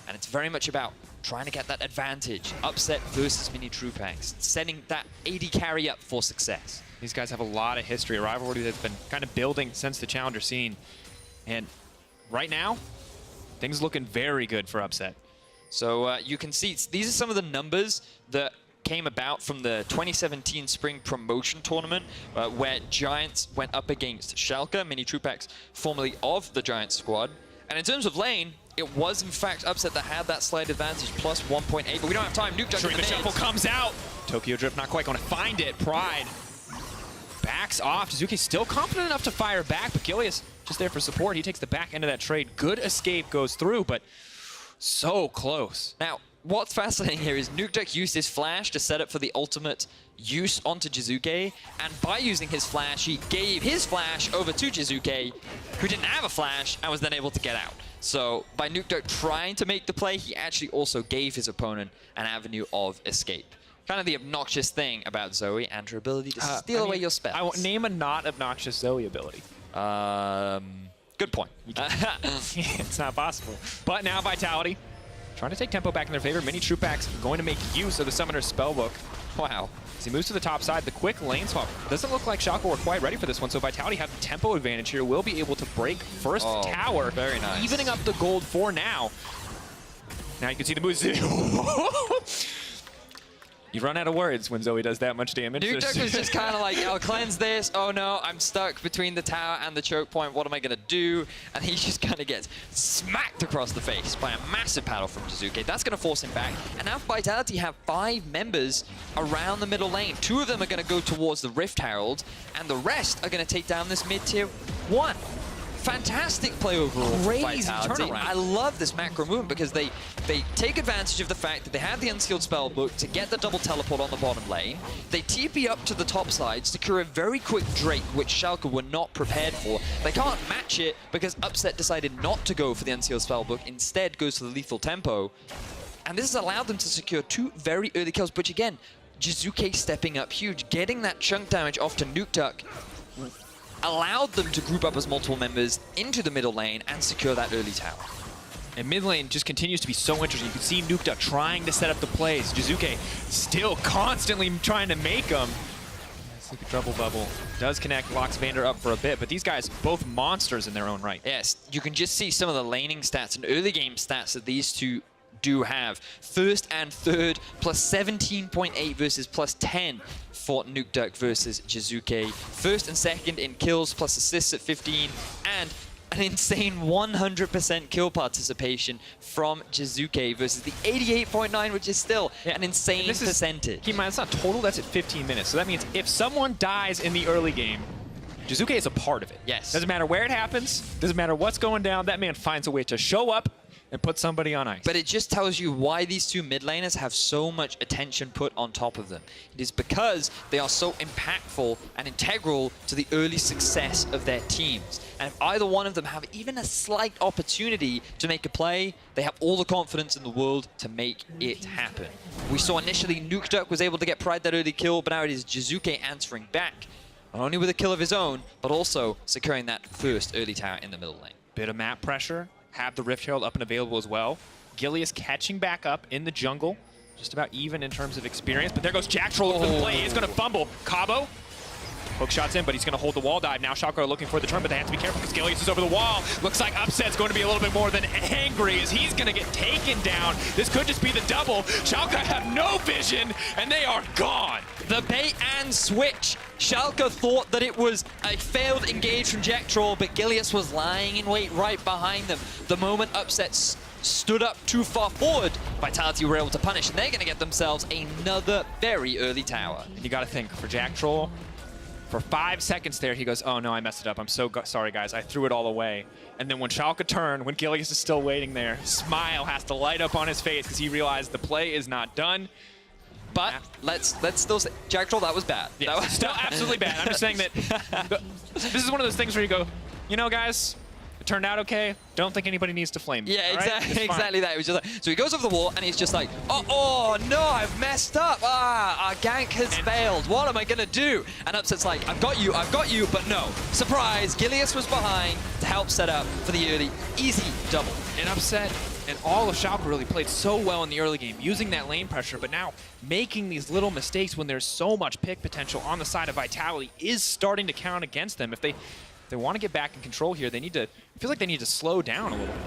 and it's very much about trying to get that advantage. Upset versus Many Troopbacks, setting that AD carry up for success. These guys have a lot of history, a rivalry that's been kind of building since the Challenger scene. And right now, things looking very good for Upset. So you can see, these are some of the numbers that came about from the 2017 Spring Promotion Tournament, where Giants went up against Schalke, Mini Trupax, formerly of the Giants squad. And in terms of lane, it was in fact Upset that had that slight advantage, plus 1.8, but we don't have time. Nuke Duck in the shuffle comes out. Tokyo Drift not quite going to find it. Pride backs off. Jizuke still confident enough to fire back, but Gilius just there for support. He takes the back end of that trade. Good escape goes through, but so close. Now, what's fascinating here is Nuke Duck used his flash to set up for the ultimate use onto Jizuke, and by using his flash, he gave his flash over to Jizuke, who didn't have a flash and was then able to get out. So by Nuke Duck trying to make the play, he actually also gave his opponent an avenue of escape. Kind of the obnoxious thing about Zoe and her ability to steal away your spells. I won't name a not obnoxious Zoe ability. Good point. It's not possible. But now Vitality trying to take tempo back in their favor. Mini Trupax going to make use of the Summoner's Spellbook. Wow. As he moves to the top side, the quick lane swap. Doesn't look like Schalke were quite ready for this one, so Vitality have the tempo advantage here. Will be able to break first tower. Very nice. Evening up the gold for now. Now you can see the moves. You run out of words when Zoe does that much damage. Nuke Duck was just kind of like, I'll cleanse this. Oh no, I'm stuck between the tower and the choke point. What am I going to do? And he just kind of gets smacked across the face by a massive paddle from Jizuke. That's going to force him back. And now Vitality have 5 members around the middle lane. 2 of them are going to go towards the Rift Herald, and the rest are going to take down this mid-tier 1. Fantastic play overall. Crazy Vitality. turnaround. I love this macro movement because they take advantage of the fact that they have the Unsealed Spellbook to get the double teleport on the bottom lane. They TP up to the top side, secure a very quick Drake, which Schalke were not prepared for. They can't match it because Upset decided not to go for the Unsealed Spellbook, instead goes for the lethal tempo. And this has allowed them to secure 2 very early kills, which again, Jizuke stepping up huge, getting that chunk damage off to Nuke Duck, allowed them to group up as multiple members into the middle lane and secure that early tower. And mid lane just continues to be so interesting. You can see Nuke Duck trying to set up the plays. Jizuke still constantly trying to make them. It's like a double bubble. Does connect, locks Vander up for a bit, but these guys, both monsters in their own right. Yes, you can just see some of the laning stats and early game stats that these two do have. First and third, plus 17.8 versus plus 10 for Nuke Duck versus Jizuke. First and second in kills, plus assists at 15, and an insane 100% kill participation from Jizuke versus the 88.9, which is still an insane percentage. Keep in mind, it's not total, that's at 15 minutes. So that means if someone dies in the early game, Jizuke is a part of it. Yes. Doesn't matter where it happens, doesn't matter what's going down, that man finds a way to show up and put somebody on ice. But it just tells you why these 2 mid laners have so much attention put on top of them. It is because they are so impactful and integral to the early success of their teams. And if either one of them have even a slight opportunity to make a play, they have all the confidence in the world to make it happen. We saw initially Nuke Duck was able to get Pride that early kill, but now it is Jizuke answering back. Not only with a kill of his own, but also securing that first early tower in the middle lane. Bit of map pressure. Have the Rift Herald up and available as well. Gilius catching back up in the jungle. Just about even in terms of experience. But there goes Jack Troll for the play. He's going to fumble. Cabo. Hook shots in, but he's going to hold the wall dive. Now Schalke are looking for the turn, but they have to be careful because Gilius is over the wall. Looks like Upset's going to be a little bit more than angry as he's going to get taken down. This could just be the double. Schalke have no vision, and they are gone. The bait and switch. Schalke thought that it was a failed engage from Jack Troll, but Gilius was lying in wait right behind them. The moment Upset stood up too far forward, Vitality were able to punish, and they're going to get themselves another very early tower. And you got to think, for Jack Troll, for 5 seconds there, he goes, oh no, I messed it up. I'm so sorry, guys. I threw it all away. And then when Schalke turned, when Gilius is still waiting there, smile has to light up on his face because he realized the play is not done. But let's still say, Jack Troll, that was bad. Yes, that was still absolutely bad. I'm just saying that this is one of those things where you go, you know, guys, it turned out okay. Don't think anybody needs to flame me. Yeah, right? exactly that. It was just like, so he goes over the wall and he's just like, oh no, I've messed up. Our gank has failed. What am I gonna do? And Upset's like, I've got you, but no. Surprise, Gilius was behind to help set up for the early, easy double. And Upset and all of Schalke really played so well in the early game, using that lane pressure, but now making these little mistakes when there's so much pick potential on the side of Vitality is starting to count against them. If they want to get back in control here, they need to, it feels like they need to slow down a little bit.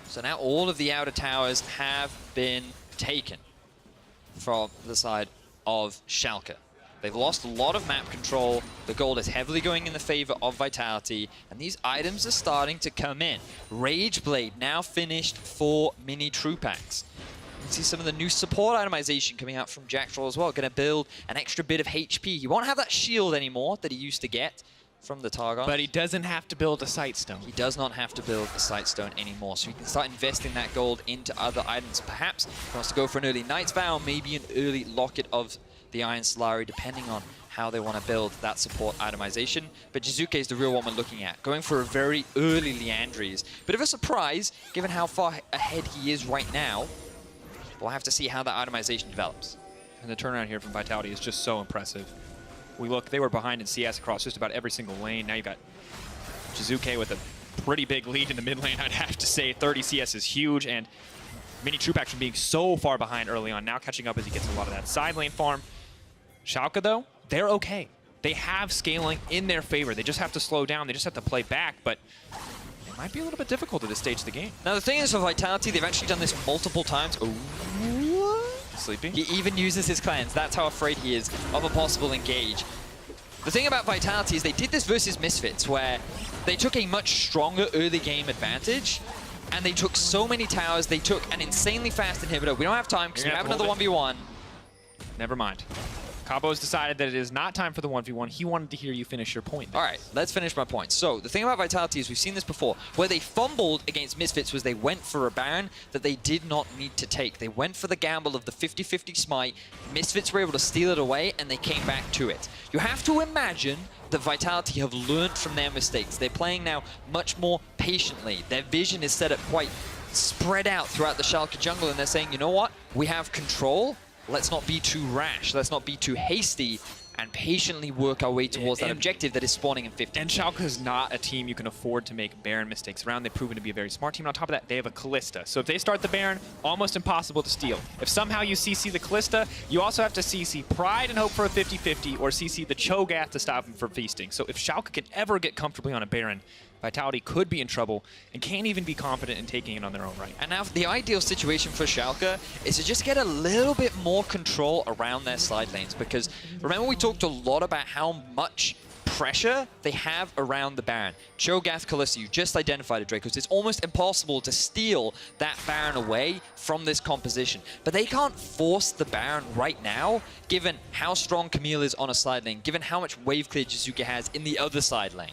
So now all of the outer towers have been taken. from the side of Schalke. They've lost a lot of map control. The gold is heavily going in the favor of Vitality, and these items are starting to come in. Rage Blade now finished for Mini Trupax. You can see some of the new support itemization coming out from Jacktroll as well. Going to build an extra bit of HP. He won't have that shield anymore that he used to get from the Targon. But he doesn't have to build a Sight Stone. He does not have to build a Sight Stone anymore, so he can start investing that gold into other items. Perhaps he wants to go for an early Knight's Vow, maybe an early Locket of the Iron Solari, depending on how they want to build that support itemization. But Jizuke is the real one we're looking at, going for a very early Liandry's. Bit of a surprise, given how far ahead he is right now. We'll have to see how that itemization develops. And the turnaround here from Vitality is just so impressive. We look, they were behind in CS across just about every single lane. Now you've got Jizuke with a pretty big lead in the mid lane, I'd have to say. 30 CS is huge, and Mini Trupax from being so far behind early on, now catching up as he gets a lot of that side lane farm. Schalke, though, they're okay. They have scaling in their favor. They just have to slow down. They just have to play back, but it might be a little bit difficult at this stage of the game. Now, the thing is for Vitality, they've actually done this multiple times. Ooh. Sleepy. He even uses his cleanse. That's how afraid he is of a possible engage. The thing about Vitality is they did this versus Misfits, where they took a much stronger early game advantage, and they took so many towers. They took an insanely fast inhibitor. We don't have time because we have another 1v1. Never mind. Cabo's decided that it is not time for the 1v1. He wanted to hear you finish your point. All right, let's finish my point. So the thing about Vitality is we've seen this before. Where they fumbled against Misfits was they went for a Baron that they did not need to take. They went for the gamble of the 50-50 smite. Misfits were able to steal it away, and they came back to it. You have to imagine that Vitality have learned from their mistakes. They're playing now much more patiently. Their vision is set up quite spread out throughout the Schalke jungle, and they're saying, you know what? We have control. Let's not be too rash. Let's not be too hasty, and patiently work our way towards that objective that is spawning in 50. And Schalke is not a team you can afford to make Baron mistakes around. They've proven to be a very smart team. And on top of that, they have a Callista. So if they start the Baron, almost impossible to steal. If somehow you CC the Callista, you also have to CC Pride and hope for a 50-50, or CC the Cho'Gath to stop him from feasting. So if Schalke can ever get comfortably on a Baron, Vitality could be in trouble and can't even be confident in taking it on their own right. And now the ideal situation for Schalke is to just get a little bit more control around their side lanes, because remember we talked a lot about how much pressure they have around the Baron. Cho'Gath, Callista, you just identified it, Dracos. It's almost impossible to steal that Baron away from this composition. But they can't force the Baron right now, given how strong Camille is on a side lane, given how much wave clear Jizuke has in the other side lane.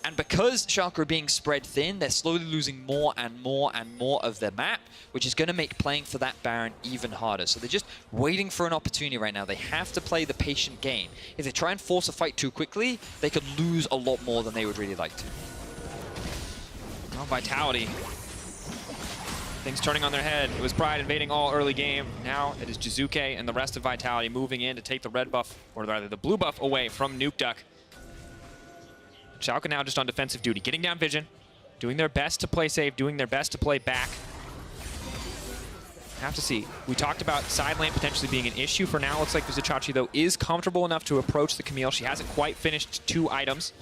And because Schalke are being spread thin, they're slowly losing more and more and more of their map, which is going to make playing for that Baron even harder. So they're just waiting for an opportunity right now. They have to play the patient game. If they try and force a fight too quickly, they could lose a lot more than they would really like to. Well, Vitality. Things turning on their head. It was Pride invading all early game. Now it is Jizuke and the rest of Vitality moving in to take the red buff, or rather the blue buff, away from Nuke Duck. Schalke now just on defensive duty, getting down vision, doing their best to play safe, doing their best to play back. Have to see. We talked about side lane potentially being an issue. For now, looks like Vizichachi, though, is comfortable enough to approach the Camille. She hasn't quite finished 2 items.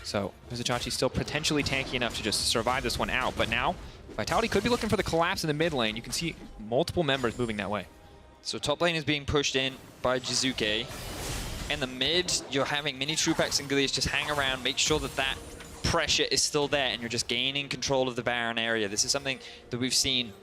So Vizichachi still potentially tanky enough to just survive this one out. But now, Vitality could be looking for the collapse in the mid lane. You can see multiple members moving that way. So top lane is being pushed in by Jizuke. In the mid, you're having Mini Trupax and Gilius just hang around, make sure that that pressure is still there, and you're just gaining control of the Baron area. This is something that we've seen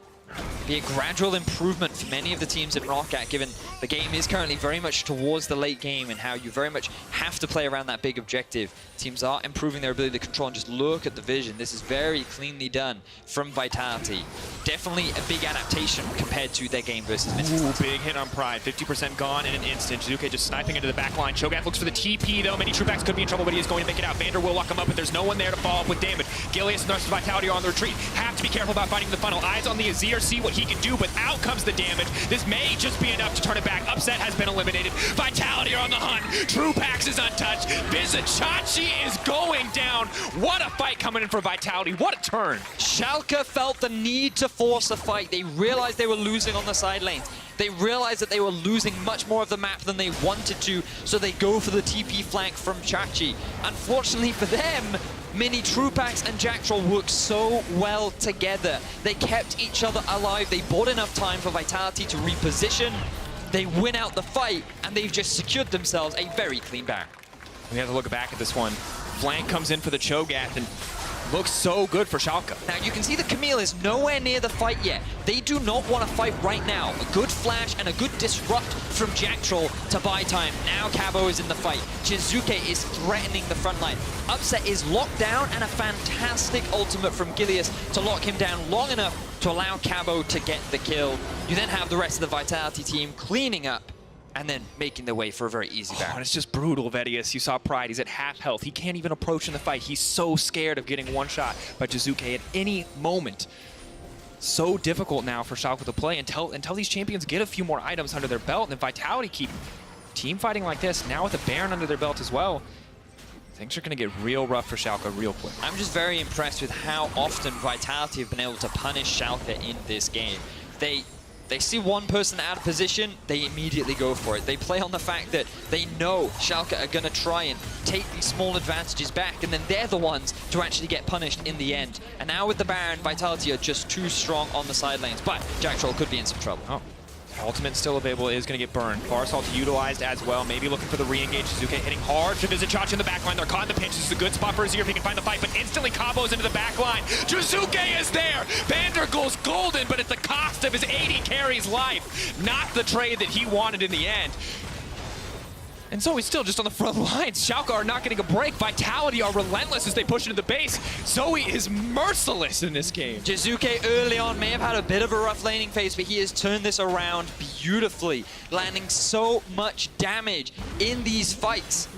be a gradual improvement for many of the teams in Roccat, given the game is currently very much towards the late game and how you very much have to play around that big objective. Teams are improving their ability to control and just look at the vision. This is very cleanly done from Vitality. Definitely a big adaptation compared to their game versus Misfits. Ooh, big hit on Pride. 50% gone in an instant. Jizuke just sniping into the back line. Cho'Gath looks for the TP, though. Mini Trupax could be in trouble, but he is going to make it out. Vander will lock him up, but there's no one there to follow up with damage. Gilius and the rest of Vitality are on the retreat. Have to be careful about fighting the funnel. Eyes on the Azir, see what he can do, but out comes the damage. This may just be enough to turn it back. Upset has been eliminated. Vitality are on the hunt. Trupax is untouched. Vizichachi is going down. What a fight coming in for Vitality. What a turn. Schalke felt the need to force a fight. They realized they were losing on the side lanes. They realized that they were losing much more of the map than they wanted to, so they go for the TP flank from Chachi. Unfortunately for them, Mini Trupax and Jacktroll worked so well together. They kept each other alive. They bought enough time for Vitality to reposition, they win out the fight, and they've just secured themselves a very clean Baron. We have to look back at this one. Flank comes in for the Cho'Gath and looks so good for Schalke. Now you can see the Camille is nowhere near the fight yet. They do not want to fight right now. A good flash and a good disrupt from Jack Troll to buy time. Now Cabo is in the fight. Jizuke is threatening the front line. Upset is locked down, and a fantastic ultimate from Gilius to lock him down long enough to allow Cabo to get the kill. You then have the rest of the Vitality team cleaning up and then making their way for a very easy Baron. And it's just brutal, Vedius. You saw Pride, he's at half health. He can't even approach in the fight. He's so scared of getting one shot by Jizuke at any moment. So difficult now for Schalke to play until these champions get a few more items under their belt, and then Vitality keep team fighting like this, now with a Baron under their belt as well. Things are going to get real rough for Schalke real quick. I'm just very impressed with how often Vitality have been able to punish Schalke in this game. They see one person out of position, they immediately go for it. They play on the fact that they know Schalke are going to try and take these small advantages back, and then they're the ones to actually get punished in the end. And now with the Baron, Vitality are just too strong on the side lanes, but Jack Troll could be in some trouble. Oh. Ultimate still available, is going to get burned. Farsalt utilized as well, maybe looking for the re-engage. Jizuke hitting hard to visit Chachi in the backline. They're caught in the pinch. This is a good spot for Azir if he can find the fight, but instantly combos into the backline. Jizuke is there! Vandergul's golden, but at the cost of his 80 carry's life. Not the trade that he wanted in the end. And so he's still just on the front lines. Schalke are not getting a break. Vitality are relentless as they push into the base. Zoe is merciless in this game. Jizuke early on may have had a bit of a rough laning phase, but he has turned this around beautifully, landing so much damage in these fights,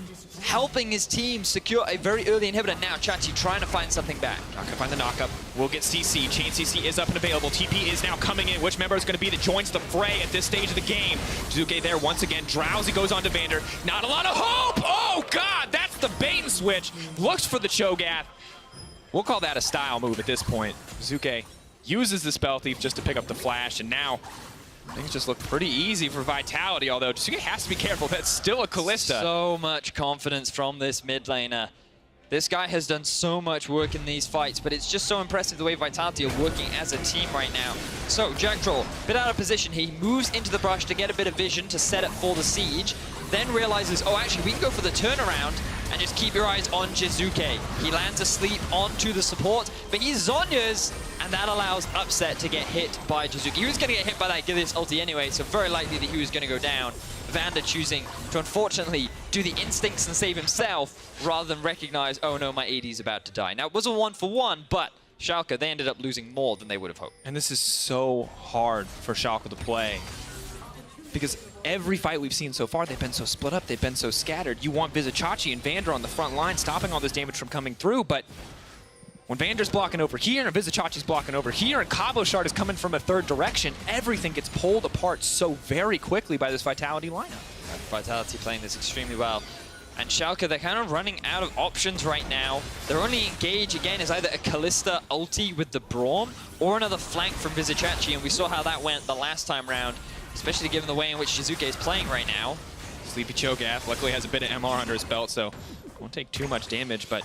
helping his team secure a very early inhibitor. Now Chachi trying to find something back. Not going to find the knockup. We'll get CC. Chain CC is up and available. TP is now coming in. Which member is going to be that joins the fray at this stage of the game? Jizuke there once again. Drowsy goes on to Vander. Not a lot of hope! Oh, God! That's the bait and switch. Looks for the Cho'Gath. We'll call that a style move at this point. Jizuke uses the Spell Thief just to pick up the flash, and now things just look pretty easy for Vitality, although Jizuke has to be careful. That's still a Kalista. So much confidence from this mid laner. This guy has done so much work in these fights, but it's just so impressive the way Vitality are working as a team right now. So, Jack Troll, bit out of position. He moves into the brush to get a bit of vision to set it for the siege, then realizes, oh, actually, we can go for the turnaround and just keep your eyes on Jizuke. He lands asleep onto the support, but he's Zonya's, and that allows Upset to get hit by Jizuke. He was going to get hit by that Gilius ulti anyway, so very likely that he was going to go down. Vander choosing to unfortunately do the instincts and save himself rather than recognize, oh no, my AD's about to die. Now, it was a 1-for-1, but Schalke, they ended up losing more than they would have hoped. And this is so hard for Schalke to play, because every fight we've seen so far, they've been so split up, they've been so scattered. You want Vizichachi and Vander on the front line, stopping all this damage from coming through, but when Vander's blocking over here and Vizichachi's blocking over here and Cabo Shard is coming from a third direction, everything gets pulled apart so very quickly by this Vitality lineup. Vitality playing this extremely well. And Schalke, they're kind of running out of options right now. Their only engage, again, is either a Kalista ulti with the Braum or another flank from Vizichachi, and we saw how that went the last time round, especially given the way in which Jizuke is playing right now. Sleepy Cho'Gath luckily has a bit of MR under his belt, so won't take too much damage, but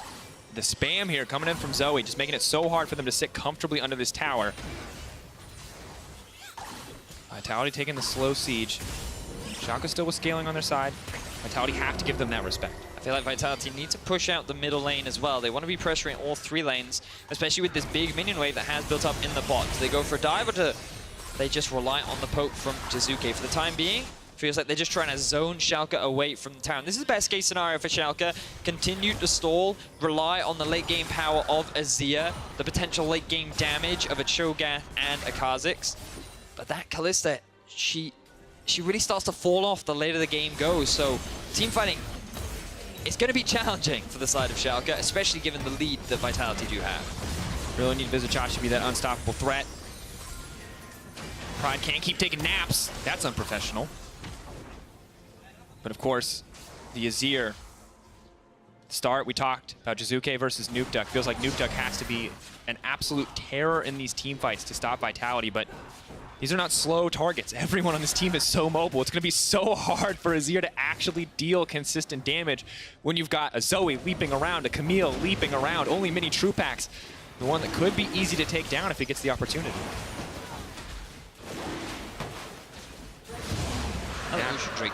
the spam here coming in from Zoe, just making it so hard for them to sit comfortably under this tower. Vitality taking the slow siege. Schalke still with scaling on their side. Vitality have to give them that respect. I feel like Vitality need to push out the middle lane as well. They want to be pressuring all three lanes, especially with this big minion wave that has built up in the bot. Do they go for a dive, or do they just rely on the poke from Jizuke? For the time being, feels like they're just trying to zone Schalke away from the tower. And this is the best case scenario for Schalke. Continue to stall, rely on the late game power of Azir, the potential late game damage of a Cho'Gath and a Kha'Zix. But that Kalista, she really starts to fall off the later the game goes. So team fighting, it's going to be challenging for the side of Schalke, especially given the lead that Vitality do have. Really need Vizichachi to be that unstoppable threat. Pride can't keep taking naps. That's unprofessional. But of course, the Azir start, we talked about Jizuke versus Nukeduck. Feels like Nukeduck has to be an absolute terror in these team fights to stop Vitality, but these are not slow targets. Everyone on this team is so mobile. It's going to be so hard for Azir to actually deal consistent damage when you've got a Zoe leaping around, a Camille leaping around, only mini True-Packs, the one that could be easy to take down if he gets the opportunity. Ocean Drake,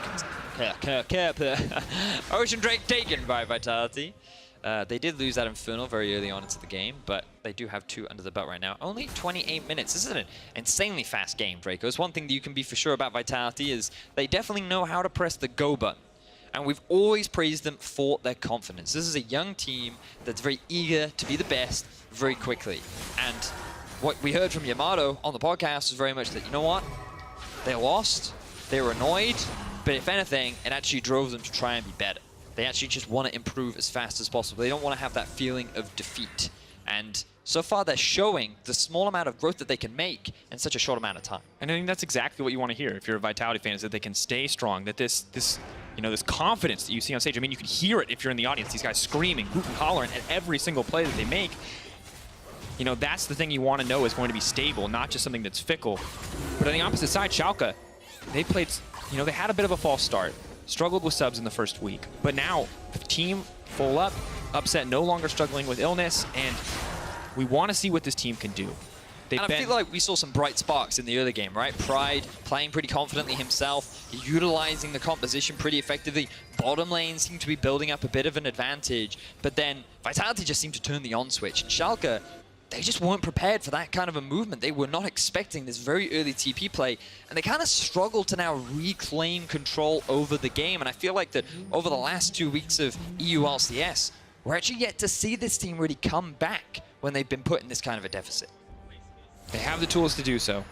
Ocean Drake taken by Vitality. They did lose that Infernal very early on into the game, but they do have 2 under the belt right now. Only 28 minutes. This is an insanely fast game, Dracos. One thing that you can be for sure about Vitality is they definitely know how to press the go button. And we've always praised them for their confidence. This is a young team that's very eager to be the best very quickly. And what we heard from Yamato on the podcast was very much that, you know what? They lost, they were annoyed, but if anything, it actually drove them to try and be better. They actually just want to improve as fast as possible. They don't want to have that feeling of defeat. And so far, they're showing the small amount of growth that they can make in such a short amount of time. And I think that's exactly what you want to hear if you're a Vitality fan, is that they can stay strong, that this confidence that you see on stage, I mean, you can hear it if you're in the audience, these guys screaming, hooting, hollering at every single play that they make. You know, that's the thing you want to know is going to be stable, not just something that's fickle. But on the opposite side, Schalke, they played, you know, they had a bit of a false start, struggled with subs in the first week, but now the team full up, Upset no longer struggling with illness, and we want to see what this team can do. And I feel like we saw some bright sparks in the early game, right? Pride playing pretty confidently himself, utilizing the composition pretty effectively. Bottom lane seemed to be building up a bit of an advantage, but then Vitality just seemed to turn the on switch. And Schalke, they just weren't prepared for that kind of a movement. They were not expecting this very early TP play, and they kind of struggled to now reclaim control over the game. And I feel like that over the last 2 weeks of EU LCS, we're actually yet to see this team really come back when they've been put in this kind of a deficit. They have the tools to do so.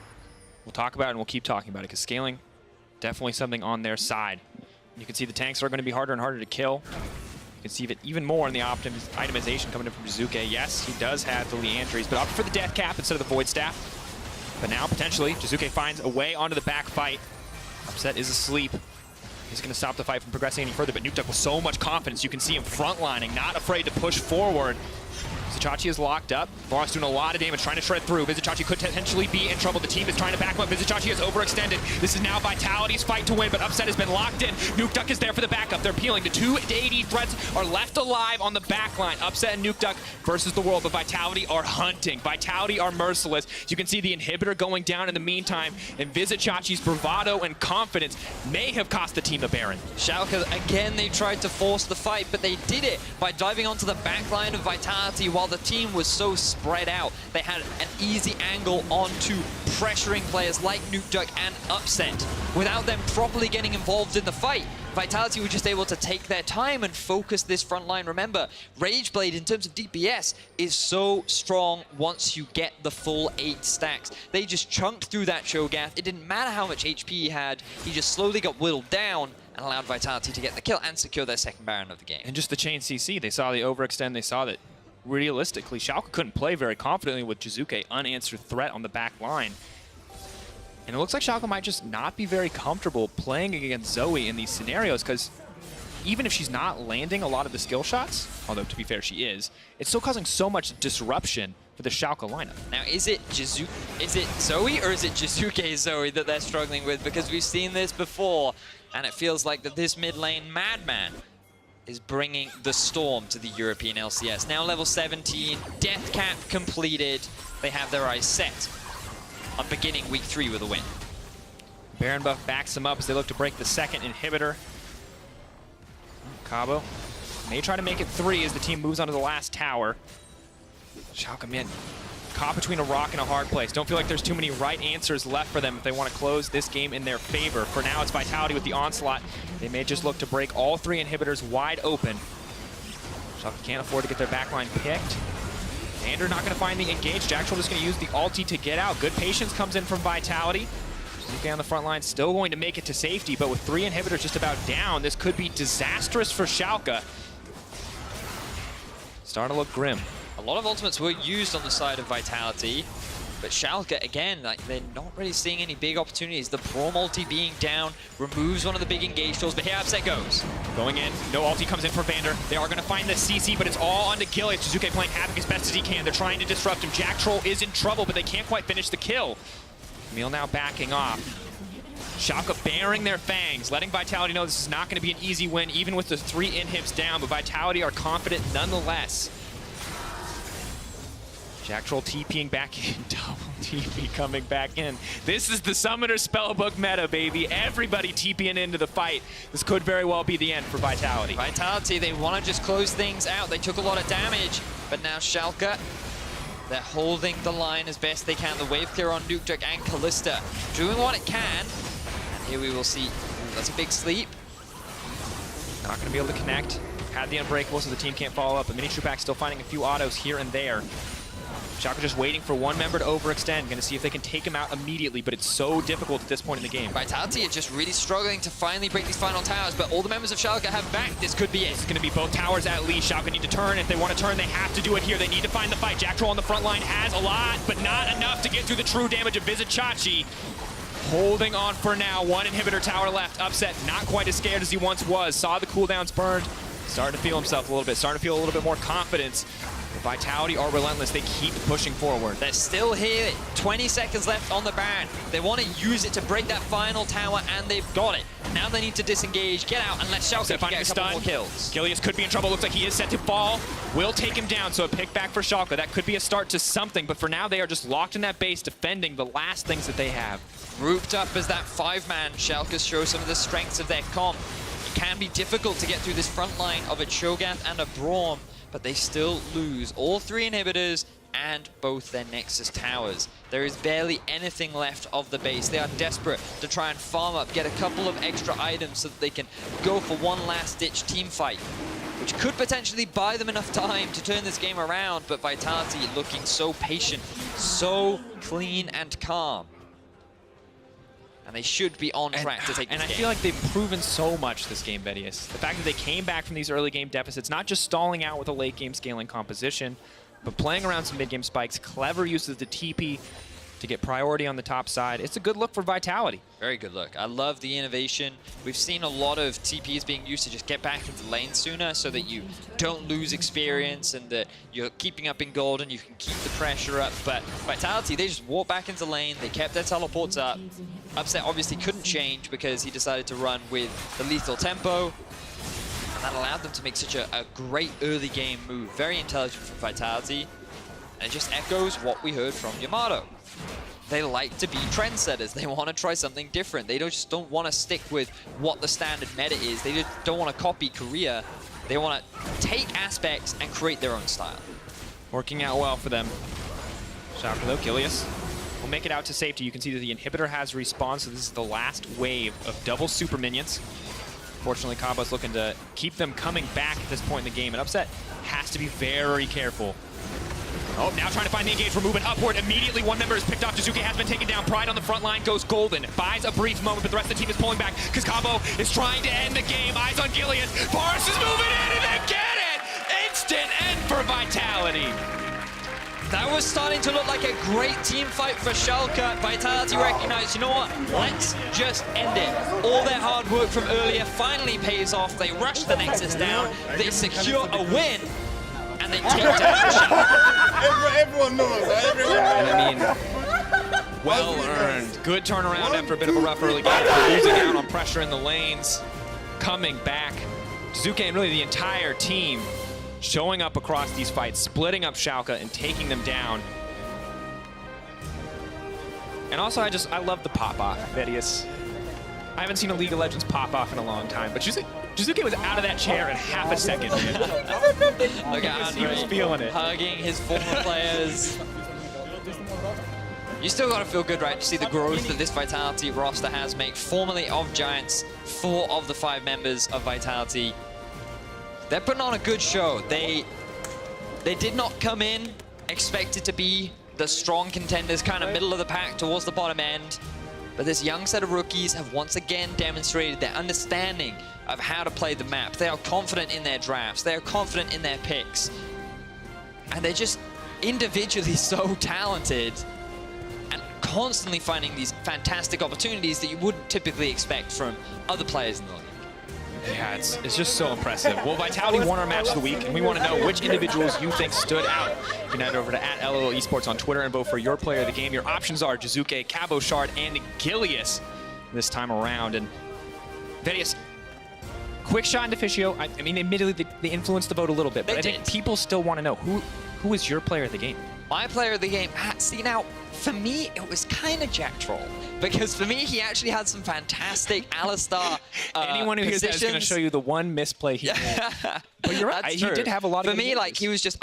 We'll talk about it and we'll keep talking about it, because scaling, definitely something on their side. You can see the tanks are going to be harder and harder to kill. You can see it even more in the itemization coming in from Jizuke. Yes, he does have the Leandries, but opted for the Death Cap instead of the Void Staff. But now, potentially, Jizuke finds a way onto the back fight. Upset is asleep. He's going to stop the fight from progressing any further, but Nukeduck with so much confidence, you can see him frontlining, not afraid to push forward. Vizichachi is locked up. Voss doing a lot of damage, trying to shred through. Vizichachi could potentially be in trouble. The team is trying to back him up. Vizichachi is overextended. This is now Vitality's fight to win, but Upset has been locked in. Nukeduck is there for the backup. They're peeling. The 2 AD threats are left alive on the back line. Upset and Nukeduck versus the world, but Vitality are hunting. Vitality are merciless. You can see the inhibitor going down in the meantime, and Vizichachi's bravado and confidence may have cost the team the Baron. Schalke, again, they tried to force the fight, but they did it by diving onto the back line of Vitality while the team was so spread out. They had an easy angle onto pressuring players like Nukeduck and Upset. Without them properly getting involved in the fight, Vitality were just able to take their time and focus this front line. Remember, Rageblade, in terms of DPS, is so strong once you get the full 8 stacks. They just chunked through that Cho'Gath. It didn't matter how much HP he had. He just slowly got whittled down and allowed Vitality to get the kill and secure their second Baron of the game. And just the chain CC, they saw the overextend, they saw that realistically, Schalke couldn't play very confidently with Jizuke, unanswered threat on the back line. And it looks like Schalke might just not be very comfortable playing against Zoe in these scenarios, because even if she's not landing a lot of the skill shots, although to be fair she is, it's still causing so much disruption for the Schalke lineup. Now, is it Zoe or is it Jizuke Zoe that they're struggling with? Because we've seen this before, and it feels like that this mid lane madman is bringing the storm to the European LCS. Now level 17, Death Cap completed. They have their eyes set on beginning week 3 with a win. Baron buff backs them up as they look to break the second inhibitor. Cabo may try to make it 3 as the team moves onto the last tower. Schalke, man, caught between a rock and a hard place. Don't feel like there's too many right answers left for them if they want to close this game in their favor. For now, it's Vitality with the onslaught. They may just look to break all 3 inhibitors wide open. Schalke can't afford to get their backline picked. Ander not going to find the engage. Jacktroll just going to use the ulti to get out. Good patience comes in from Vitality. Jizuke on the front line still going to make it to safety, but with 3 inhibitors just about down, this could be disastrous for Schalke. Starting to look grim. A lot of ultimates were used on the side of Vitality, but Schalke, again, like, they're not really seeing any big opportunities. The Braum ulti being down removes one of the big engage tools, but here Upset goes. Going in, no ulti comes in for Vander. They are going to find the CC, but it's all onto Gilead. Jizuke playing Havoc as best as he can. They're trying to disrupt him. Jacktroll is in trouble, but they can't quite finish the kill. Camille now backing off. Schalke baring their fangs, letting Vitality know this is not going to be an easy win, even with the 3 inhibs down, but Vitality are confident nonetheless. Jack Troll TPing back in, double TP coming back in. This is the Summoner Spellbook meta, baby. Everybody TPing into the fight. This could very well be the end for Vitality. Vitality, they want to just close things out. They took a lot of damage, but now Schalke, they're holding the line as best they can. The wave clear on Nukeduck and Callista doing what it can. And here we will see, that's a big sleep. Not going to be able to connect. Had the Unbreakable, so the team can't follow up. The mini Trupac still finding a few autos here and there. Schalke just waiting for one member to overextend. Going to see if they can take him out immediately, but it's so difficult at this point in the game. Vitality are just really struggling to finally break these final towers, but all the members of Schalke have back. This could be it. It's going to be both towers at least. Schalke need to turn. If they want to turn, they have to do it here. They need to find the fight. Jack Troll on the front line has a lot, but not enough to get through the true damage of Vizicachi. Holding on for now. One inhibitor tower left. Upset, not quite as scared as he once was. Saw the cooldowns burned. Starting to feel himself a little bit. Starting to feel a little bit more confidence. The Vitality are relentless. They keep pushing forward. They're still here. 20 seconds left on the Baron. They want to use it to break that final tower, and they've got it. Now they need to disengage, get out, and let Schalke get a couple more kills. Gilius could be in trouble. Looks like he is set to fall. Will take him down, so a pick back for Schalke. That could be a start to something, but for now they are just locked in that base, defending the last things that they have. Grouped up as that 5-man, Schalke show some of the strengths of their comp. It can be difficult to get through this front line of a Cho'Gath and a Braum, but they still lose all 3 inhibitors and both their Nexus towers. There is barely anything left of the base. They are desperate to try and farm up, get a couple of extra items so that they can go for one last-ditch team fight, which could potentially buy them enough time to turn this game around, but Vitality looking so patient, so clean and calm. And they should be on track to take this game. And I feel like they've proven so much this game, Vedius. The fact that they came back from these early game deficits, not just stalling out with a late game scaling composition, but playing around some mid game spikes, clever use of the TP to get priority on the top side. It's a good look for Vitality. Very good look. I love the innovation. We've seen a lot of TPs being used to just get back into lane sooner so that you don't lose experience and that you're keeping up in gold and you can keep the pressure up. But Vitality, they just walked back into lane. They kept their teleports up. Upset obviously couldn't change because he decided to run with the lethal tempo. And that allowed them to make such a great early game move. Very intelligent from Vitality. And it just echoes what we heard from Yamato. They like to be trendsetters. They want to try something different. They just don't want to stick with what the standard meta is. They just don't want to copy Korea. They want to take aspects and create their own style. Working out well for them. Schalke though, Gilius will make it out to safety. You can see that the inhibitor has respawned, so this is the last wave of double super minions. Fortunately, Kaba's looking to keep them coming back at this point in the game, and Upset has to be very careful. Oh, now trying to find the engage. We're moving upward. Immediately, one member is picked off. Jizuke has been taken down. Pride on the front line goes golden. Buys a brief moment, but the rest of the team is pulling back because Cabo is trying to end the game. Eyes on Gilius. Forrest is moving in, and they get it! Instant end for Vitality. That was starting to look like a great team fight for Schalke. Vitality recognized, you know what? Let's just end it. All their hard work from earlier finally pays off. They rush the Nexus down. They secure a win. And they take down Schalke. Everyone knows. Everyone knows. I mean, well earned. Good turnaround after a bit of a rough early game. Losing out on pressure in the lanes. Coming back. Jizuke and really the entire team showing up across these fights, splitting up Schalke and taking them down. And also, I love the pop-off, Vedius. I haven't seen a League of Legends pop-off in a long time, but Jizuke was out of that chair in half a second. Look at Andre, he was feeling it. Hugging his former players. You still got to feel good, right, to see the growth that this Vitality roster has made. Formerly of Giants, 4 of the 5 members of Vitality. They're putting on a good show. They did not come in expected to be the strong contenders, kind of middle of the pack towards the bottom end. But this young set of rookies have once again demonstrated their understanding of how to play the map. They are confident in their drafts. They are confident in their picks. And they're just individually so talented and constantly finding these fantastic opportunities that you wouldn't typically expect from other players in the league. Yeah, it's just so impressive. Well, Vitality won our match of the week, and we want to know which individuals you think stood out. You can head over to @LOL Esports on Twitter and vote for your player of the game. Your options are Jizuke, Cabo Shard, and Gilius this time around. And Vedius, quick shot into Fischio. I mean, admittedly, they influenced the vote a little bit, but I think people still want to know Who was your player of the game? My player of the game, see now, for me, it was kind of Jack Troll. Because for me, he actually had some fantastic Alistar Anyone who hears that is going to show you the one misplay he made. But you're right, he did have a lot of For me, like, he was just...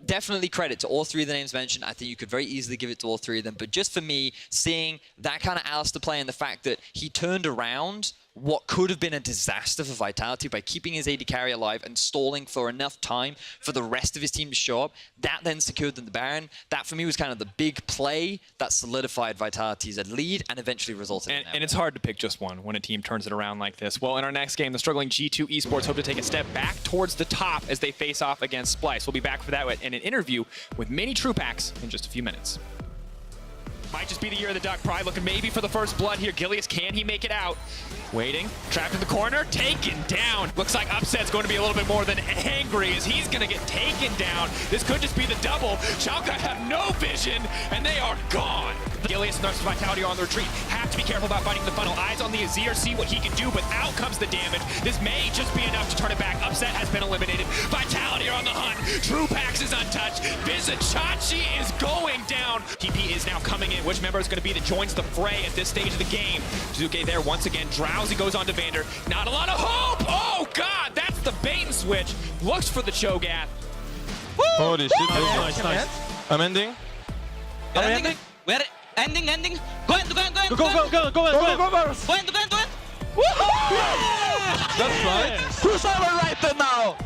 Definitely credit to all three of the names mentioned. I think you could very easily give it to all three of them. But just for me, seeing that kind of Alistar play and the fact that he turned around what could have been a disaster for Vitality by keeping his AD carry alive and stalling for enough time for the rest of his team to show up, that then secured them the Baron. That for me was kind of the big play that solidified Vitality's lead and eventually resulted in And it's hard to pick just one when a team turns it around like this. Well, in our next game, the struggling G2 Esports hope to take a step back towards the top as they face off against Splice. We'll be back for that in an interview with Mini Trupax in just a few minutes. Might just be the year of the Duck. Pride looking maybe for the first blood here. Gilius, can he make it out? Waiting, trapped in the corner, taken down. Looks like Upset's going to be a little bit more than angry as he's going to get taken down. This could just be the double. Schalke have no vision, and they are gone. Gilius and Vitality are on the retreat. Have to be careful about fighting the funnel. Eyes on the Azir, see what he can do, but out comes the damage. This may just be enough to turn it back. Upset has been eliminated. Vitality are on the hunt. Trupax is untouched. Bizachachi is going down. TP is now coming in. Which member is going to be that joins the fray at this stage of the game? Jizuke there once again. Drowsy goes on to Vander. Not a lot of hope. Oh, God, that's the bait and switch. Looks for the Cho'Gath. Holy shit, nice, nice. I'm ending. Are we ending? We're ending. Go in. Go in. That's right. Who's over right now?